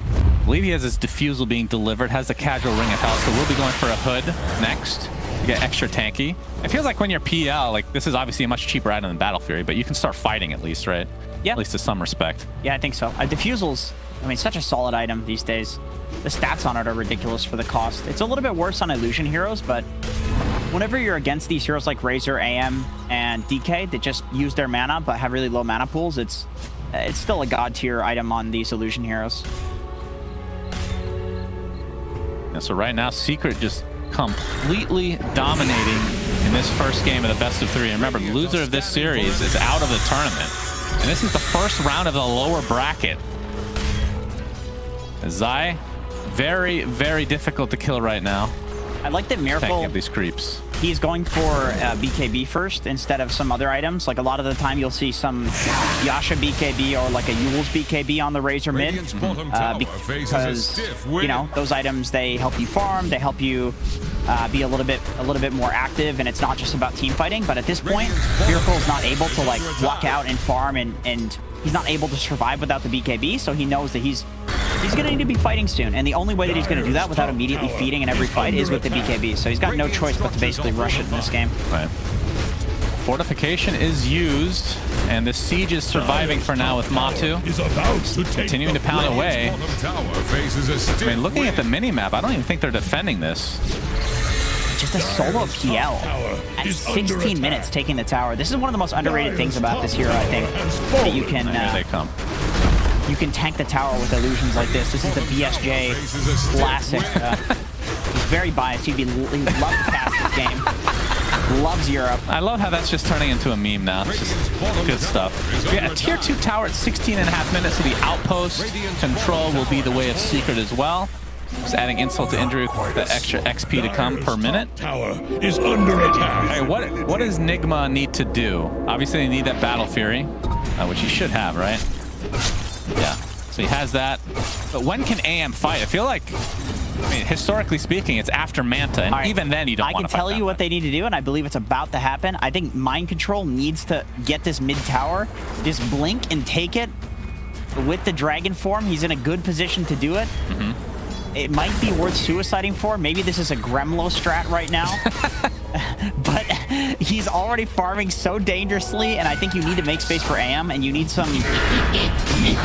Speaker 6: I believe he has his Diffusal being delivered, has the casual Ring of Hell, so we'll be going for a Hood next. You get extra tanky. It feels like when you're PL, like this is obviously a much cheaper item than Battle Fury, but you can start fighting at least, right?
Speaker 7: Yeah.
Speaker 6: At least to some respect.
Speaker 7: Yeah, I think so. Diffusal's, I mean, such a solid item these days. The stats on it are ridiculous for the cost. It's a little bit worse on Illusion heroes, but whenever you're against these heroes like Razor, AM, and DK that just use their mana but have really low mana pools, it's still a god tier item on these Illusion heroes.
Speaker 6: Yeah, so right now, Secret just completely dominating in this first game of the best of 3. And remember, the loser of this series is out of the tournament. And this is the first round of the lower bracket. Zai, very, very difficult to kill right now.
Speaker 7: I like that Miracle,
Speaker 6: Tanking up these creeps.
Speaker 7: he's going for BKB first instead of some other items. Like a lot of the time you'll see some Yasha BKB or like a Yule's BKB on the Razor mid. Because, you know, those items, they help you farm, they help you be a little bit more active, and it's not just about team fighting. But at this point, Miracle's not able to like walk out and farm, and he's not able to survive without the BKB, so he knows that he's going to need to be fighting soon, and the only way that he's going to do that without immediately feeding in every fight is with the BKB, so he's got no choice but to basically rush it in this game.
Speaker 6: Right. Fortification is used, and the siege is surviving for now with Matu. Continuing to pound away. I mean, looking at the mini-map, I don't even think they're defending this.
Speaker 7: Just a solo PL at 16 minutes taking the tower. This is one of the most underrated things about this hero, I think, that you can...
Speaker 6: Here they come.
Speaker 7: You can tank the tower with illusions like this. This is the BSJ classic. He's very biased. He'd love to pass this game. Loves Europe.
Speaker 6: I love how that's just turning into a meme now. It's just good stuff. Yeah, a tier 2 tower at 16.5 minutes, so the outpost control will be the way of Secret as well. Just adding insult to injury with the extra XP to come per minute.
Speaker 2: Tower is under attack.
Speaker 6: Hey, what does Nigma need to do? Obviously, they need that Battle Fury, which he should have, right? Yeah, so he has that. But when can AM fight? I feel like, I mean, historically speaking, it's after Manta, and even then you don't want to fight.
Speaker 7: I can tell you what they need to do, and I believe it's about to happen. I think Mind Control needs to get this mid tower, just blink and take it with the dragon form. He's in a good position to do it. It might be worth suiciding for. Maybe this is a Gremlo strat right now. But he's already farming so dangerously, and I think you need to make space for AM, and you need some... You need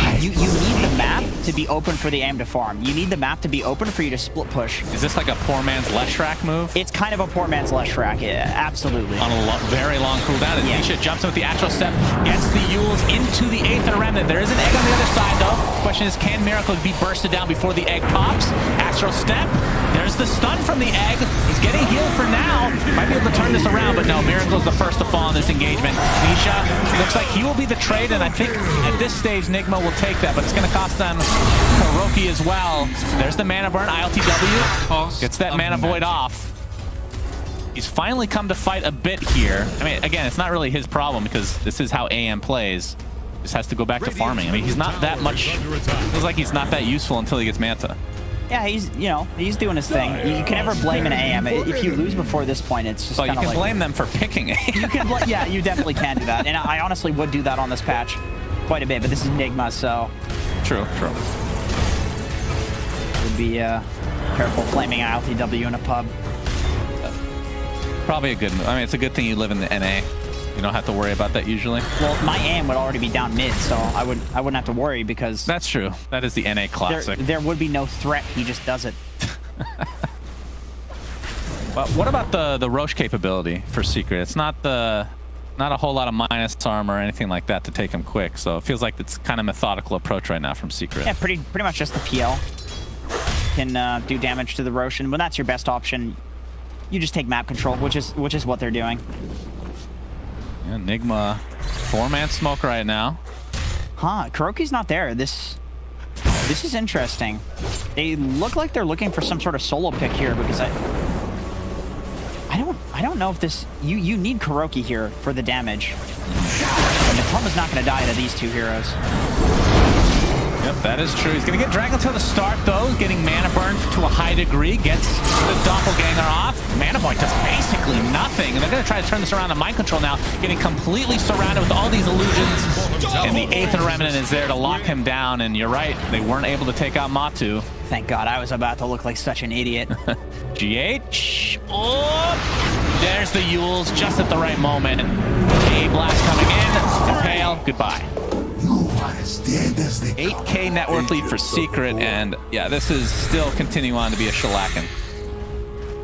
Speaker 7: the map to be open for the AM to farm. You need the map to be open for you to split push.
Speaker 6: Is this like a poor man's Leshrac move?
Speaker 7: It's kind of a poor man's Leshrac, yeah, absolutely.
Speaker 6: On a very long cooldown, and Nisha jumps in with the Astral Step, gets the Yules into the Aether Remnant. There is an egg on the other side, though. Question is, can Miracle be bursted down before the egg pops? Astral Step. There's the stun from the egg. He's getting healed for now. Might be able to turn this around, but no, Miracle's the first to fall in this engagement. Nisha looks like he will be the trade, and I think at this stage, Nigma will take that, but it's going to cost them Kuroki as well. There's the mana burn. ILTW gets that mana void off. He's finally come to fight a bit here. I mean, again, it's not really his problem because this is how AM plays. Just has to go back to farming. I mean, he's not that much... Feels like he's not that useful until he gets Manta.
Speaker 7: Yeah, he's doing his thing. You can never blame an AM. If you lose before this point, it's just
Speaker 6: well,
Speaker 7: kind of
Speaker 6: you can
Speaker 7: like...
Speaker 6: blame them for picking AM.
Speaker 7: You can yeah, you definitely can do that. And I honestly would do that on this patch quite a bit, but this is Nigma, so...
Speaker 6: True.
Speaker 7: Would be careful flaming ILTW in a pub.
Speaker 6: Probably a good move. I mean, it's a good thing you live in the NA. You don't have to worry about that usually.
Speaker 7: Well, my AM would already be down mid, so I wouldn't have to worry because...
Speaker 6: That's true. That is the NA classic.
Speaker 7: There would be no threat. He just does it.
Speaker 6: But what about the Roche capability for Secret? It's not a whole lot of minus armor or anything like that to take him quick. So it feels like it's kind of methodical approach right now from Secret.
Speaker 7: Yeah, pretty much just the PL can do damage to the Roche, and when that's your best option, you just take map control, which is what they're doing.
Speaker 6: Yeah, Nigma, 4-man smoke right now.
Speaker 7: Huh? Kuroki's not there. This is interesting. They look like they're looking for some sort of solo pick here because I don't know if this you need Kuroki here for the damage. And Matumba's not going to die to these two heroes.
Speaker 6: Yep, that is true. He's going to get dragged until the start, though, getting mana burn to a high degree, gets the doppelganger off. Mana point does basically nothing, and they're going to try to turn this around to mind control now, getting completely surrounded with all these illusions, and the 8th Remnant is there to lock him down, and you're right, they weren't able to take out Matu.
Speaker 7: Thank God, I was about to look like such an idiot.
Speaker 6: GH. Oh, there's the Yules just at the right moment. A blast coming in. Impale, goodbye. 8K net worth lead for Secret, and yeah, this is still continuing on to be a shellacking.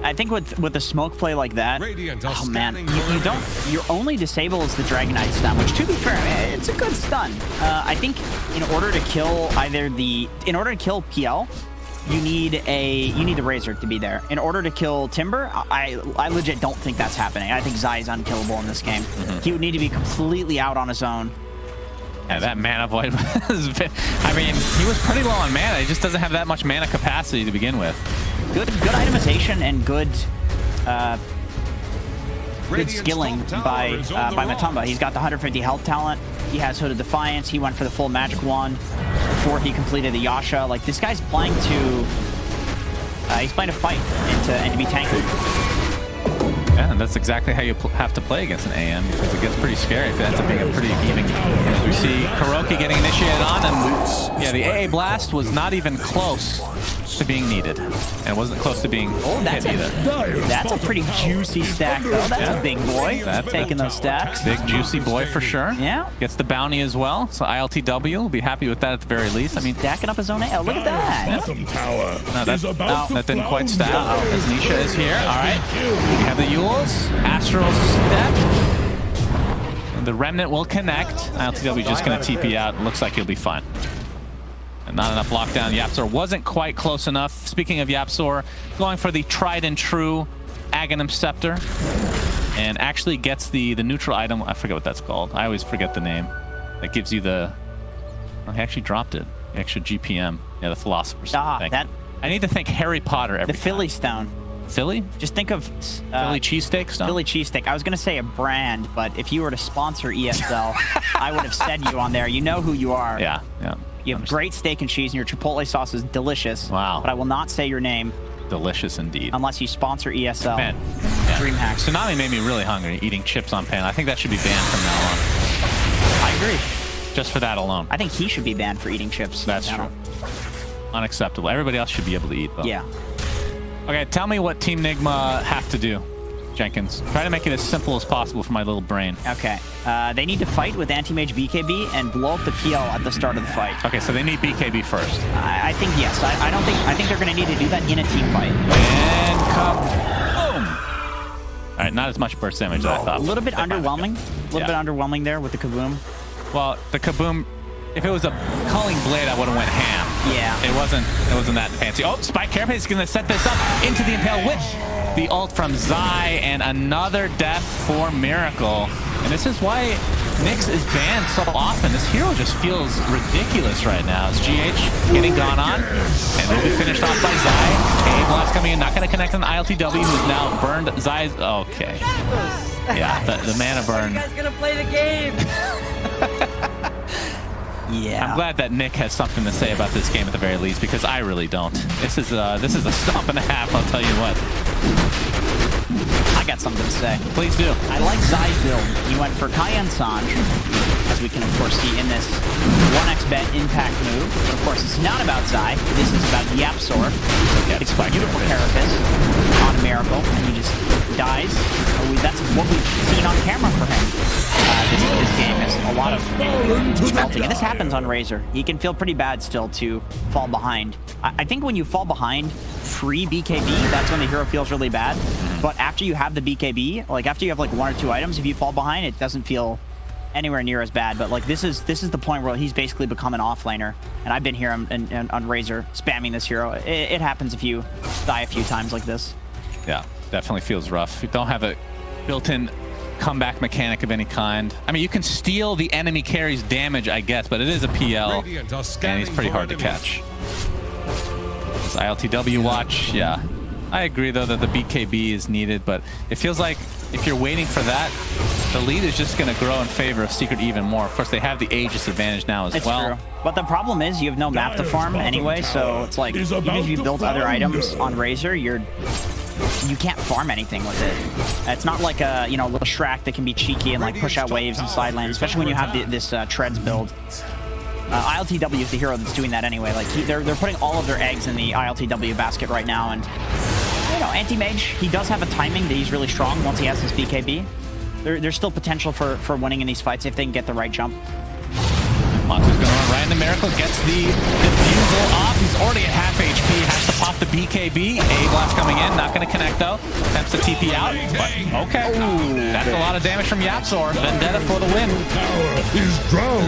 Speaker 7: I think with a smoke play like that, oh man, you don't. Your only disable is the Dragonite stun, which, to be fair, it's a good stun. I think in order to kill PL, you need the Razor to be there. In order to kill Timber, I legit don't think that's happening. I think Zai is unkillable in this game. He would need to be completely out on his own.
Speaker 6: Yeah, that mana void was, I mean, he was pretty low on mana. He just doesn't have that much mana capacity to begin with.
Speaker 7: Good itemization and good skilling by Matumba. He's got the 150 health talent. He has Hooded Defiance. He went for the full magic wand before he completed the Yasha. Like, this guy's playing to fight and to be tanky.
Speaker 6: Yeah, and that's exactly how you have to play against an AM, because it gets pretty scary if it ends up being a pretty even. We see Kuroki getting initiated on, and yeah, the AA blast was not even close to being needed, and it wasn't close to being hit either.
Speaker 7: That's a pretty juicy stack, though. That's a big boy. That's taking those stacks.
Speaker 6: Big juicy boy for sure.
Speaker 7: Yeah.
Speaker 6: Gets the bounty as well, so ILTW will be happy with that at the very least. I mean,
Speaker 7: stacking up his own. Oh, look at that.
Speaker 6: No, that didn't quite stack. As Nisha is here. All right. We have the Yules. Astral Step. And the Remnant will connect. ILTW just going to TP out. Looks like he'll be fine. And not enough lockdown. Yapzor wasn't quite close enough. Speaking of Yapzor, going for the tried and true Aghanim Scepter. And actually gets the neutral item. I forget what that's called. I always forget the name. That gives you the... Well, he actually dropped it. The extra GPM. Yeah, the Philosopher's Stone.
Speaker 7: That...
Speaker 6: I need to think Harry Potter every
Speaker 7: time. The Philly Stone.
Speaker 6: Philly?
Speaker 7: Just think of...
Speaker 6: Philly cheesesteak stone?
Speaker 7: Philly cheesesteak. I was going to say a brand, but if you were to sponsor ESL, I would have said you on there. You know who you are.
Speaker 6: Yeah, yeah.
Speaker 7: You have great steak and cheese, and your Chipotle sauce is delicious.
Speaker 6: Wow.
Speaker 7: But I will not say your name.
Speaker 6: Delicious indeed.
Speaker 7: Unless you sponsor ESL.
Speaker 6: Man,
Speaker 7: DreamHack.
Speaker 6: Tsunami made me really hungry, eating chips on pan. I think that should be banned from now on.
Speaker 7: I agree.
Speaker 6: Just for that alone.
Speaker 7: I think he should be banned for eating chips.
Speaker 6: That's true. Unacceptable. Everybody else should be able to eat, though.
Speaker 7: Yeah.
Speaker 6: Okay, tell me what Team Nigma have to do, Jenkins. Try to make it as simple as possible for my little brain.
Speaker 7: Okay. They need to fight with Anti-Mage BKB and blow up the PL at the start of the fight.
Speaker 6: Okay, so they need BKB first.
Speaker 7: I think yes. I think they're going to need to do that in a team fight.
Speaker 6: And kaboom! All right, not as much burst damage as I thought.
Speaker 7: A little bit underwhelming. A little bit underwhelming there with the kaboom.
Speaker 6: Well, the kaboom. If it was a Culling Blade, I would have went ham.
Speaker 7: Yeah.
Speaker 6: It wasn't that fancy. Oh, Spike Carapace is going to set this up into the Impale with the ult from Zai, and another death for Miracle. And this is why Nyx is banned so often. This hero just feels ridiculous right now. It's GH getting gone on, and they'll be finished off by Zai. A blast coming in, not going to connect on the ILTW, who's now burned Zai's. Okay. Yeah, the mana burn.
Speaker 8: You guys going to play the game.
Speaker 7: Yeah.
Speaker 6: I'm glad that Nick has something to say about this game at the very least, because I really don't. This is a stomp and a half, I'll tell you what.
Speaker 7: I got something to say.
Speaker 6: Please do.
Speaker 7: I like Zai's build. He went for Cayenne Sange, as we can of course see in this 1x bet impact move. But of course, it's not about Zai. This is about Yapzor. It's beautiful carapace on Miracle, and you just dies, that's what we've seen on camera for him. This game is a lot of melting. And this happens on Razor. He can feel pretty bad still to fall behind. I think when you fall behind free BKB, that's when the hero feels really bad. But after you have the BKB, like after you have like 1 or 2 items, if you fall behind, it doesn't feel anywhere near as bad. But like this is the point where he's basically become an offlaner, and I've been here on Razor spamming this hero. It happens if you die a few times like this.
Speaker 6: Yeah, definitely feels rough. You don't have a built-in comeback mechanic of any kind. I mean, you can steal the enemy carry's damage, I guess, but it is a PL, and he's pretty hard to catch. This ILTW watch, yeah. I agree, though, that the BKB is needed, but it feels like if you're waiting for that, the lead is just going to grow in favor of Secret even more. Of course, they have the Aegis advantage now as well.
Speaker 7: True. But the problem is you have no map to farm anyway, so it's like, even if you build other items on Razor, you can't farm anything with it. It's not like a, you know, little Shrek that can be cheeky and like push out waves and side lane, especially when you have this Treads build. ILTW is the hero that's doing that anyway. Like they're putting all of their eggs in the ILTW basket right now, and you know, anti-mage, he does have a timing that he's really strong once he has his BKB. There's still potential for winning in these fights if they can get the right jump.
Speaker 6: Monster's gonna run right into Miracle, gets the defusal off. He's already at half HP, has to pop the BKB. A blast coming in, not gonna connect though. Attempts to TP out, but okay. Ooh, that's a lot of damage from Yapzor. Vendetta for the win.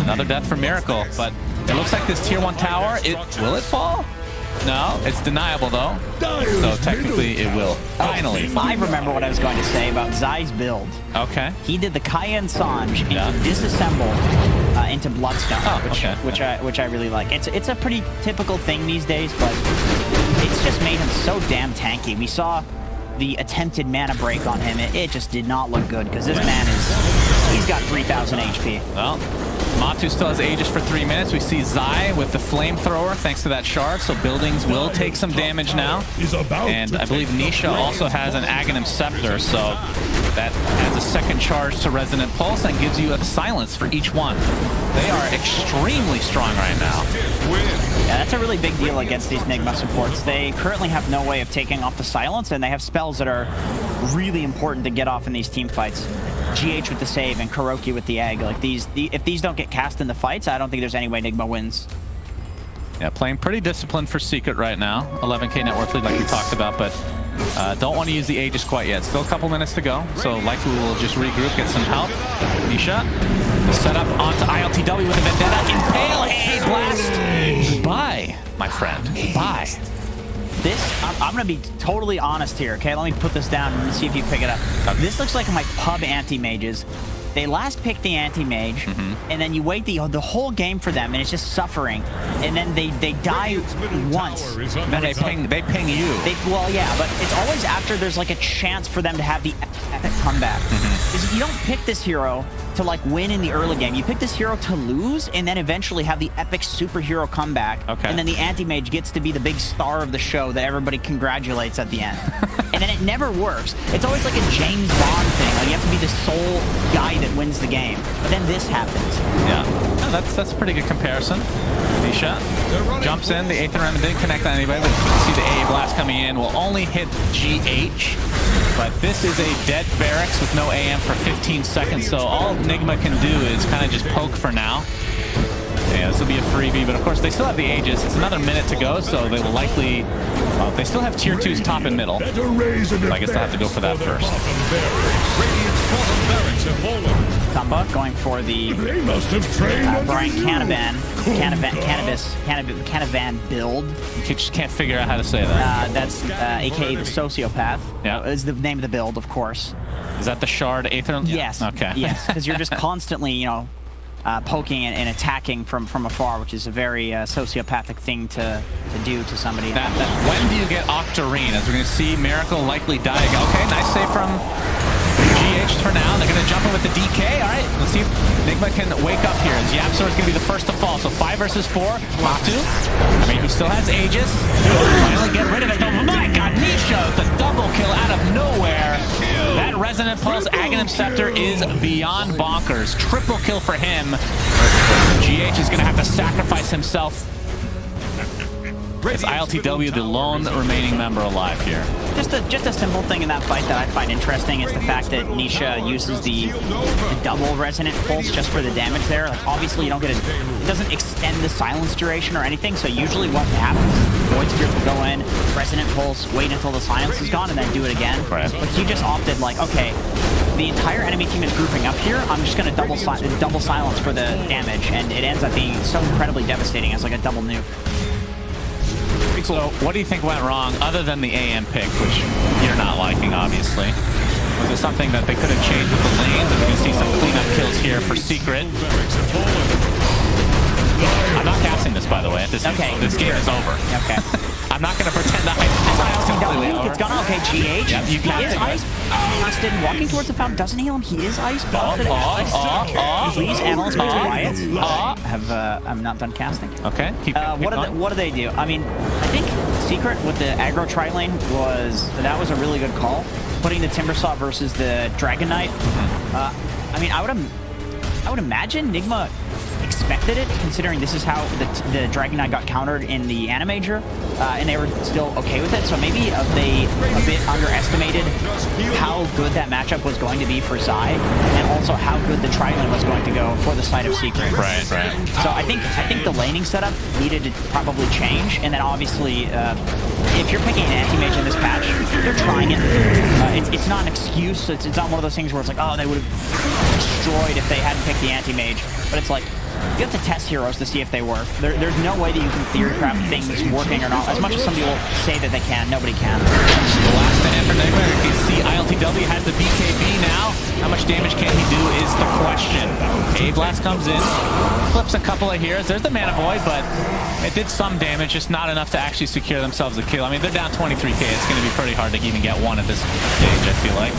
Speaker 6: Another death for Miracle, but it looks like this tier 1 tower, will it fall? No, it's deniable though. So technically it will. Finally.
Speaker 7: I remember what I was going to say about Zai's build.
Speaker 6: Okay.
Speaker 7: He did the Cayenne Sange into disassemble into Bloodstone, which I really like. It's a pretty typical thing these days, but it's just made him so damn tanky. We saw the attempted mana break on him. It just did not look good because this man he's got 3,000 HP.
Speaker 6: Well, Matu still has Aegis for 3 minutes. We see Zai with the flamethrower thanks to that shard, so buildings will take some damage now. And I believe Nisha also has an Aghanim Scepter, so that adds a second charge to Resonant Pulse and gives you a silence for each one. They are extremely strong right now.
Speaker 7: Yeah, that's a really big deal against these Nigma supports. They currently have no way of taking off the silence, and they have spells that are really important to get off in these team fights. GH with the save and Kuroki with the egg. Like if these don't get cast in the fights, I don't think there's any way Nigma wins.
Speaker 6: Yeah, playing pretty disciplined for Secret right now. 11k net worth lead like we talked about, but don't want to use the Aegis quite yet. Still a couple minutes to go, so likely we'll just regroup, get some help. Nisha, set up onto ILTW with a Vendetta. Impale, A blast. Goodbye, my friend. Bye.
Speaker 7: This, I'm going to be totally honest here, okay? Let me put this down and see if you pick it up. Okay. This looks like my pub anti-mages. They last pick the anti-mage, and then you wait the whole game for them, and it's just suffering. And then they die once.
Speaker 6: And they ping you.
Speaker 7: Well, yeah, but it's always after there's like a chance for them to have the epic comeback. Because you don't pick this hero to like win in the early game. You pick this hero to lose, and then eventually have the epic superhero comeback.
Speaker 6: Okay.
Speaker 7: And then the anti-mage gets to be the big star of the show that everybody congratulates at the end. And then it never works. It's always like a James Bond thing. Like you have to be the sole guy that wins the game. But then this happens.
Speaker 6: Yeah, no, that's a pretty good comparison. Nisha jumps in. The Aether Remnant didn't connect on anybody, but you can see the A blast coming in. Will only hit GH. But this is a dead barracks with no AM for 15 seconds, so all Nigma can do is kind of just poke for now. Yeah, this will be a freebie, but of course they still have the Aegis. It's another minute to go, so they will likely... they still have tier 2s top and middle. I guess they'll have to go for that first.
Speaker 7: Tumba going for the Brian Canavan build.
Speaker 6: You just can't figure out how to say that.
Speaker 7: That's aka the Sociopath.
Speaker 6: Yeah.
Speaker 7: Is the name of the build, of course.
Speaker 6: Is that the Shard Aether?
Speaker 7: Yes.
Speaker 6: Okay.
Speaker 7: Yes, because you're just constantly, you know, poking and attacking from afar, which is a very sociopathic thing to do to somebody.
Speaker 6: Now, when do you get Octarine? As we're going to see Miracle likely die again. Okay, nice save from GH for now. They're going to jump in with the DK. All right, let's see if Nigma can wake up here. As Yapzor is going to be the first to fall. So 5 versus 4. Matu. I mean, he still has Aegis. Finally get rid of it. Oh my God, Nisha, the double kill out of nowhere. That Resonant Pulse Aghanim Scepter is beyond bonkers. Triple kill for him. GH is going to have to sacrifice himself. Is ILTW the lone remaining member alive here?
Speaker 7: Just a simple thing in that fight that I find interesting is the fact that Nisha uses the double resonant pulse just for the damage there. Like, obviously, you don't get it doesn't extend the silence duration or anything. So usually, what happens is Void Spirits will go in, resonant pulse, wait until the silence is gone, and then do it again.
Speaker 6: Right.
Speaker 7: But he just opted like, okay, the entire enemy team is grouping up here. I'm just going to double silence for the damage, and it ends up being so incredibly devastating as like a double nuke.
Speaker 6: So what do you think went wrong, other than the AM pick, which you're not liking, obviously? Was it something that they could have changed with the lanes? And we can see some cleanup kills here for Secret. I'm not casting this, by the way. This game is over.
Speaker 7: Okay.
Speaker 6: I'm not going to pretend that it's completely over.
Speaker 7: It's gone. Okay, GH.
Speaker 6: Yep, you got
Speaker 7: he is
Speaker 6: it.
Speaker 7: ice. Busted. Walking towards the fountain doesn't heal him. He is ice. Busted. Please, analyst, go quiet. I'm not done casting.
Speaker 6: Okay. Keep
Speaker 7: what do they do? I mean, I think Secret with the aggro tri-lane was a really good call. Putting the Timbersaw versus the Dragon Knight. I mean, I would imagine Nigma expected it, considering this is how the Dragon Knight got countered in the Animajor, and they were still okay with it. So maybe they a bit underestimated how good that matchup was going to be for Zai, and also how good the tri-lane was going to go for the side of Secret.
Speaker 6: Right.
Speaker 7: So I think the laning setup needed to probably change, and then obviously, if you're picking an anti-mage in this patch, they're trying it. It's not an excuse. It's not one of those things where it's like, oh, they would have destroyed if they hadn't picked the anti-mage. But it's like, you have to test heroes to see if they work. There's no way that you can theory craft things working or not. As much as some people say that they can, nobody can.
Speaker 6: The last stand for Nigma. You can see ILTW has the BKB now. How much damage can he do is the question. A-Blast comes in, flips a couple of heroes. There's the Mana Void, but it did some damage, just not enough to actually secure themselves a kill. I mean, they're down 23k. It's going to be pretty hard to even get one at this stage, I feel like.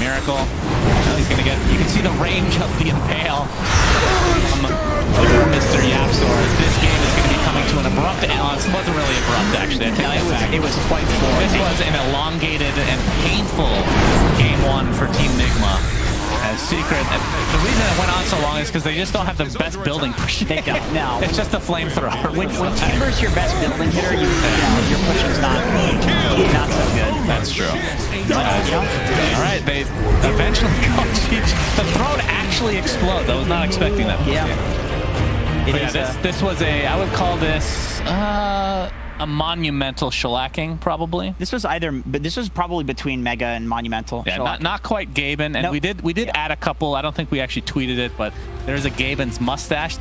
Speaker 6: Miracle. He's going to get... You can see the range of the Impale from Mr. Yapzor. This game is going to be coming to an abrupt end. This wasn't really abrupt, actually.
Speaker 7: It was quite full.
Speaker 6: This was an elongated and painful game one for Team Nigma. As Secret, the reason it went on so long is because they just don't have the best building push.
Speaker 7: They don't. No.
Speaker 6: It's just a flamethrower.
Speaker 7: When Timber's your best building hitter, your push is not so good.
Speaker 6: That's true. All right, they eventually go. The throne actually exploded. I was not expecting that.
Speaker 7: Yeah.
Speaker 6: This was I would call this a monumental shellacking, probably.
Speaker 7: This was probably between Mega and Monumental.
Speaker 6: Yeah, not quite Gaben, and nope. we did add a couple. I don't think we actually tweeted it, but there's a Gaben's mustache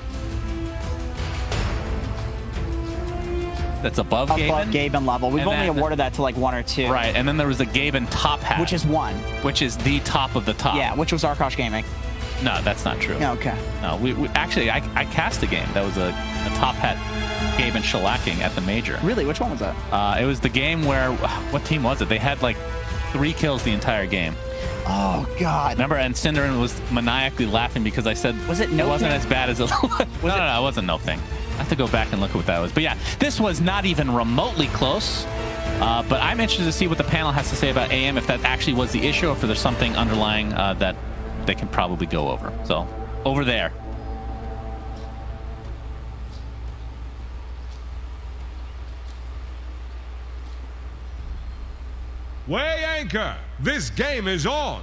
Speaker 6: that's above
Speaker 7: Gaben level. We've only awarded that to like 1 or 2.
Speaker 6: Right, and then there was a Gaben top hat,
Speaker 7: which is 1,
Speaker 6: which is the top of the top.
Speaker 7: Yeah, which was Arkosh Gaming.
Speaker 6: No, that's not true.
Speaker 7: Okay.
Speaker 6: No, we actually I cast a game that was a top hat Gaben shellacking at the major.
Speaker 7: Really? Which one was that?
Speaker 6: It was the game where, what team was it? They had like 3 kills the entire game.
Speaker 7: Oh God!
Speaker 6: Remember, and Cinderin was maniacally laughing because I said
Speaker 7: it
Speaker 6: wasn't as bad as it looked. No, it wasn't no thing. I have to go back and look at what that was. But yeah, this was not even remotely close. But I'm interested to see what the panel has to say about AM, if that actually was the issue, or if there's something underlying that they can probably go over. So, over there.
Speaker 1: Weigh anchor. This game is on.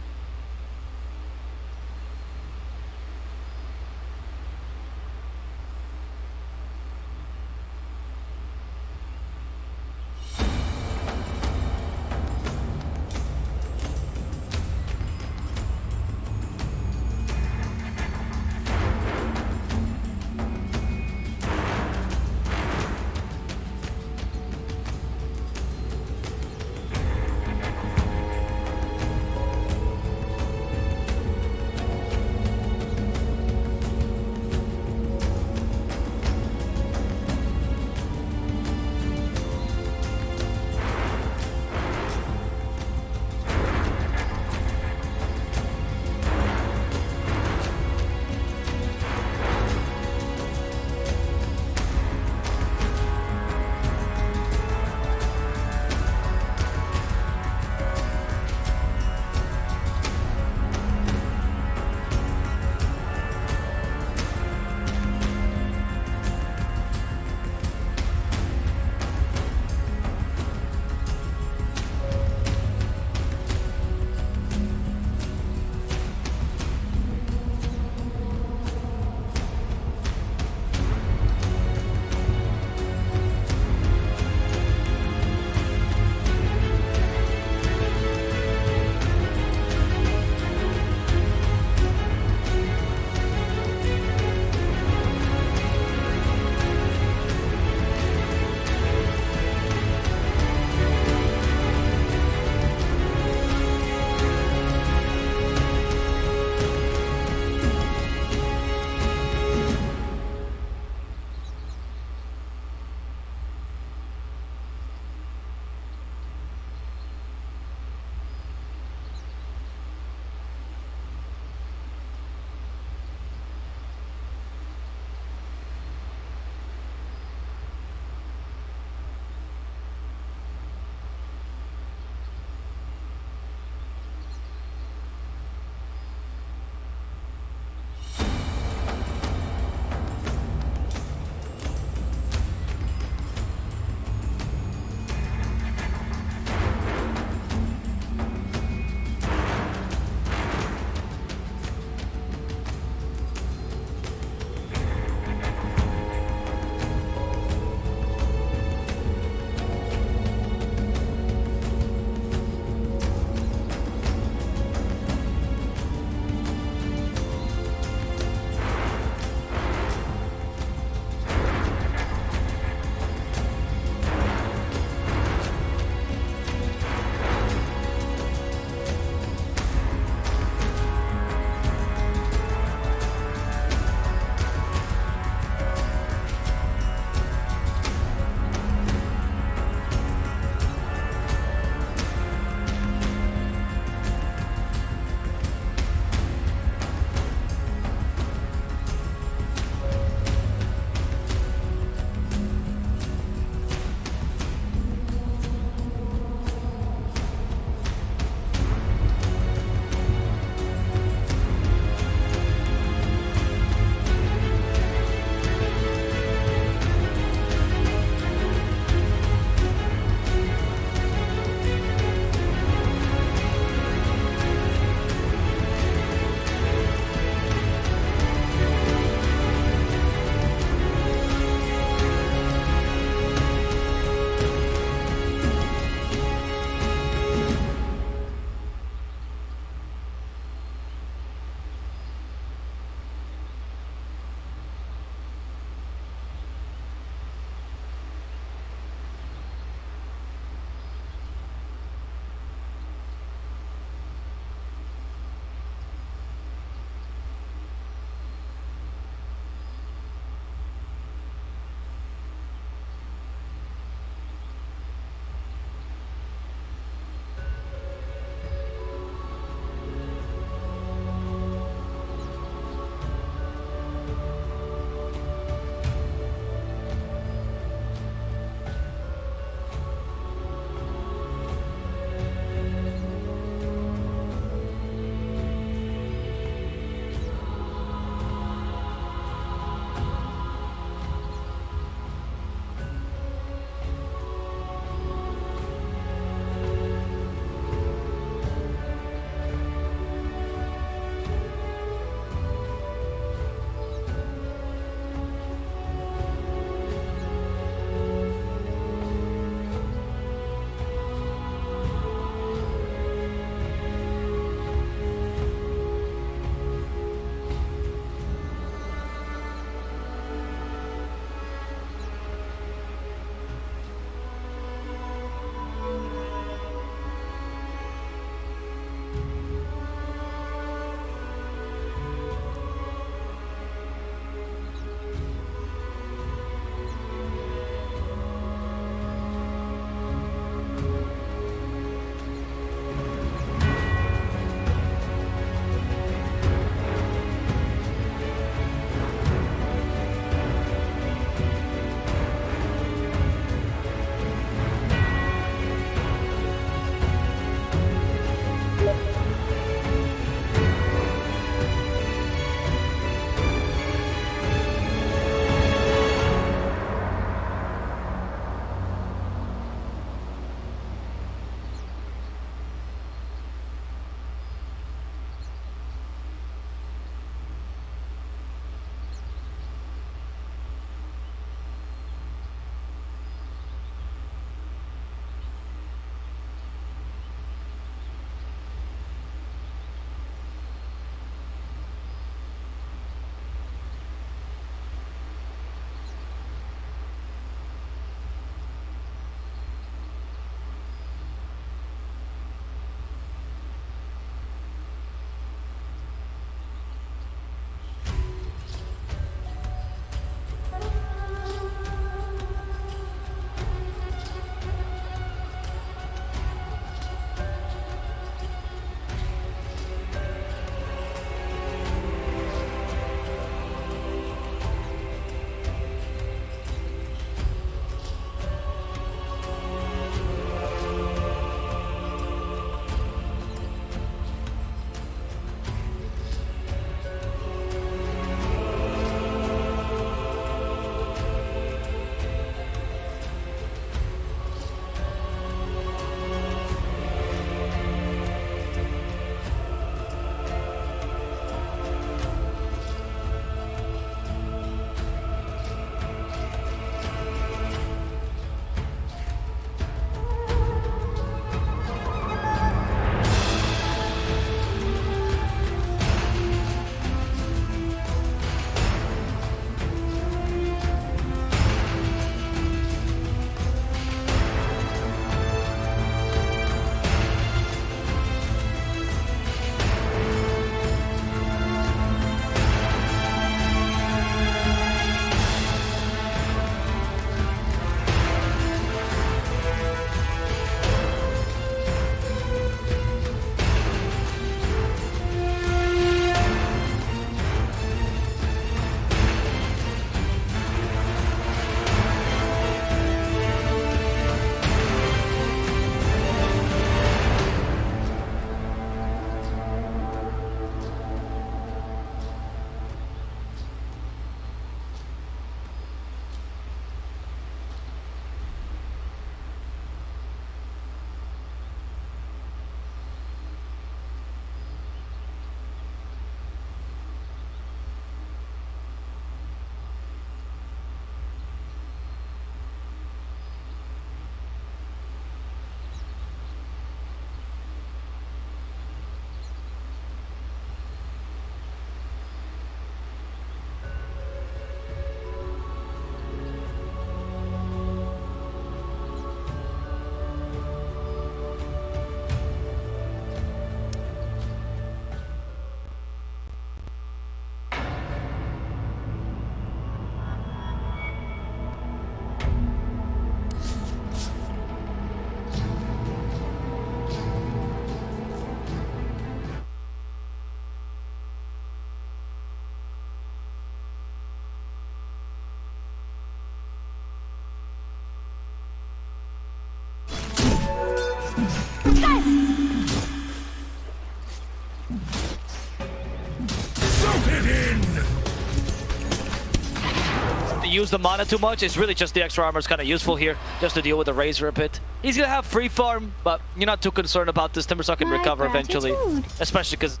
Speaker 8: Use the mana too much. It's really just the extra armor is kind of useful here, just to deal with the Razor a bit. He's gonna have free farm, but you're not too concerned about this. Timbersaw can recover eventually, especially because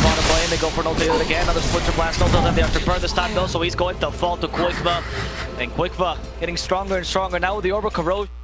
Speaker 8: bottom lane, they go for an ultimate again. Another Splinter Blast, no doesn't have the afterburn this time though, so he's going to fall to Quikva. And Quikva getting stronger and stronger now with the Orbital Corrosion.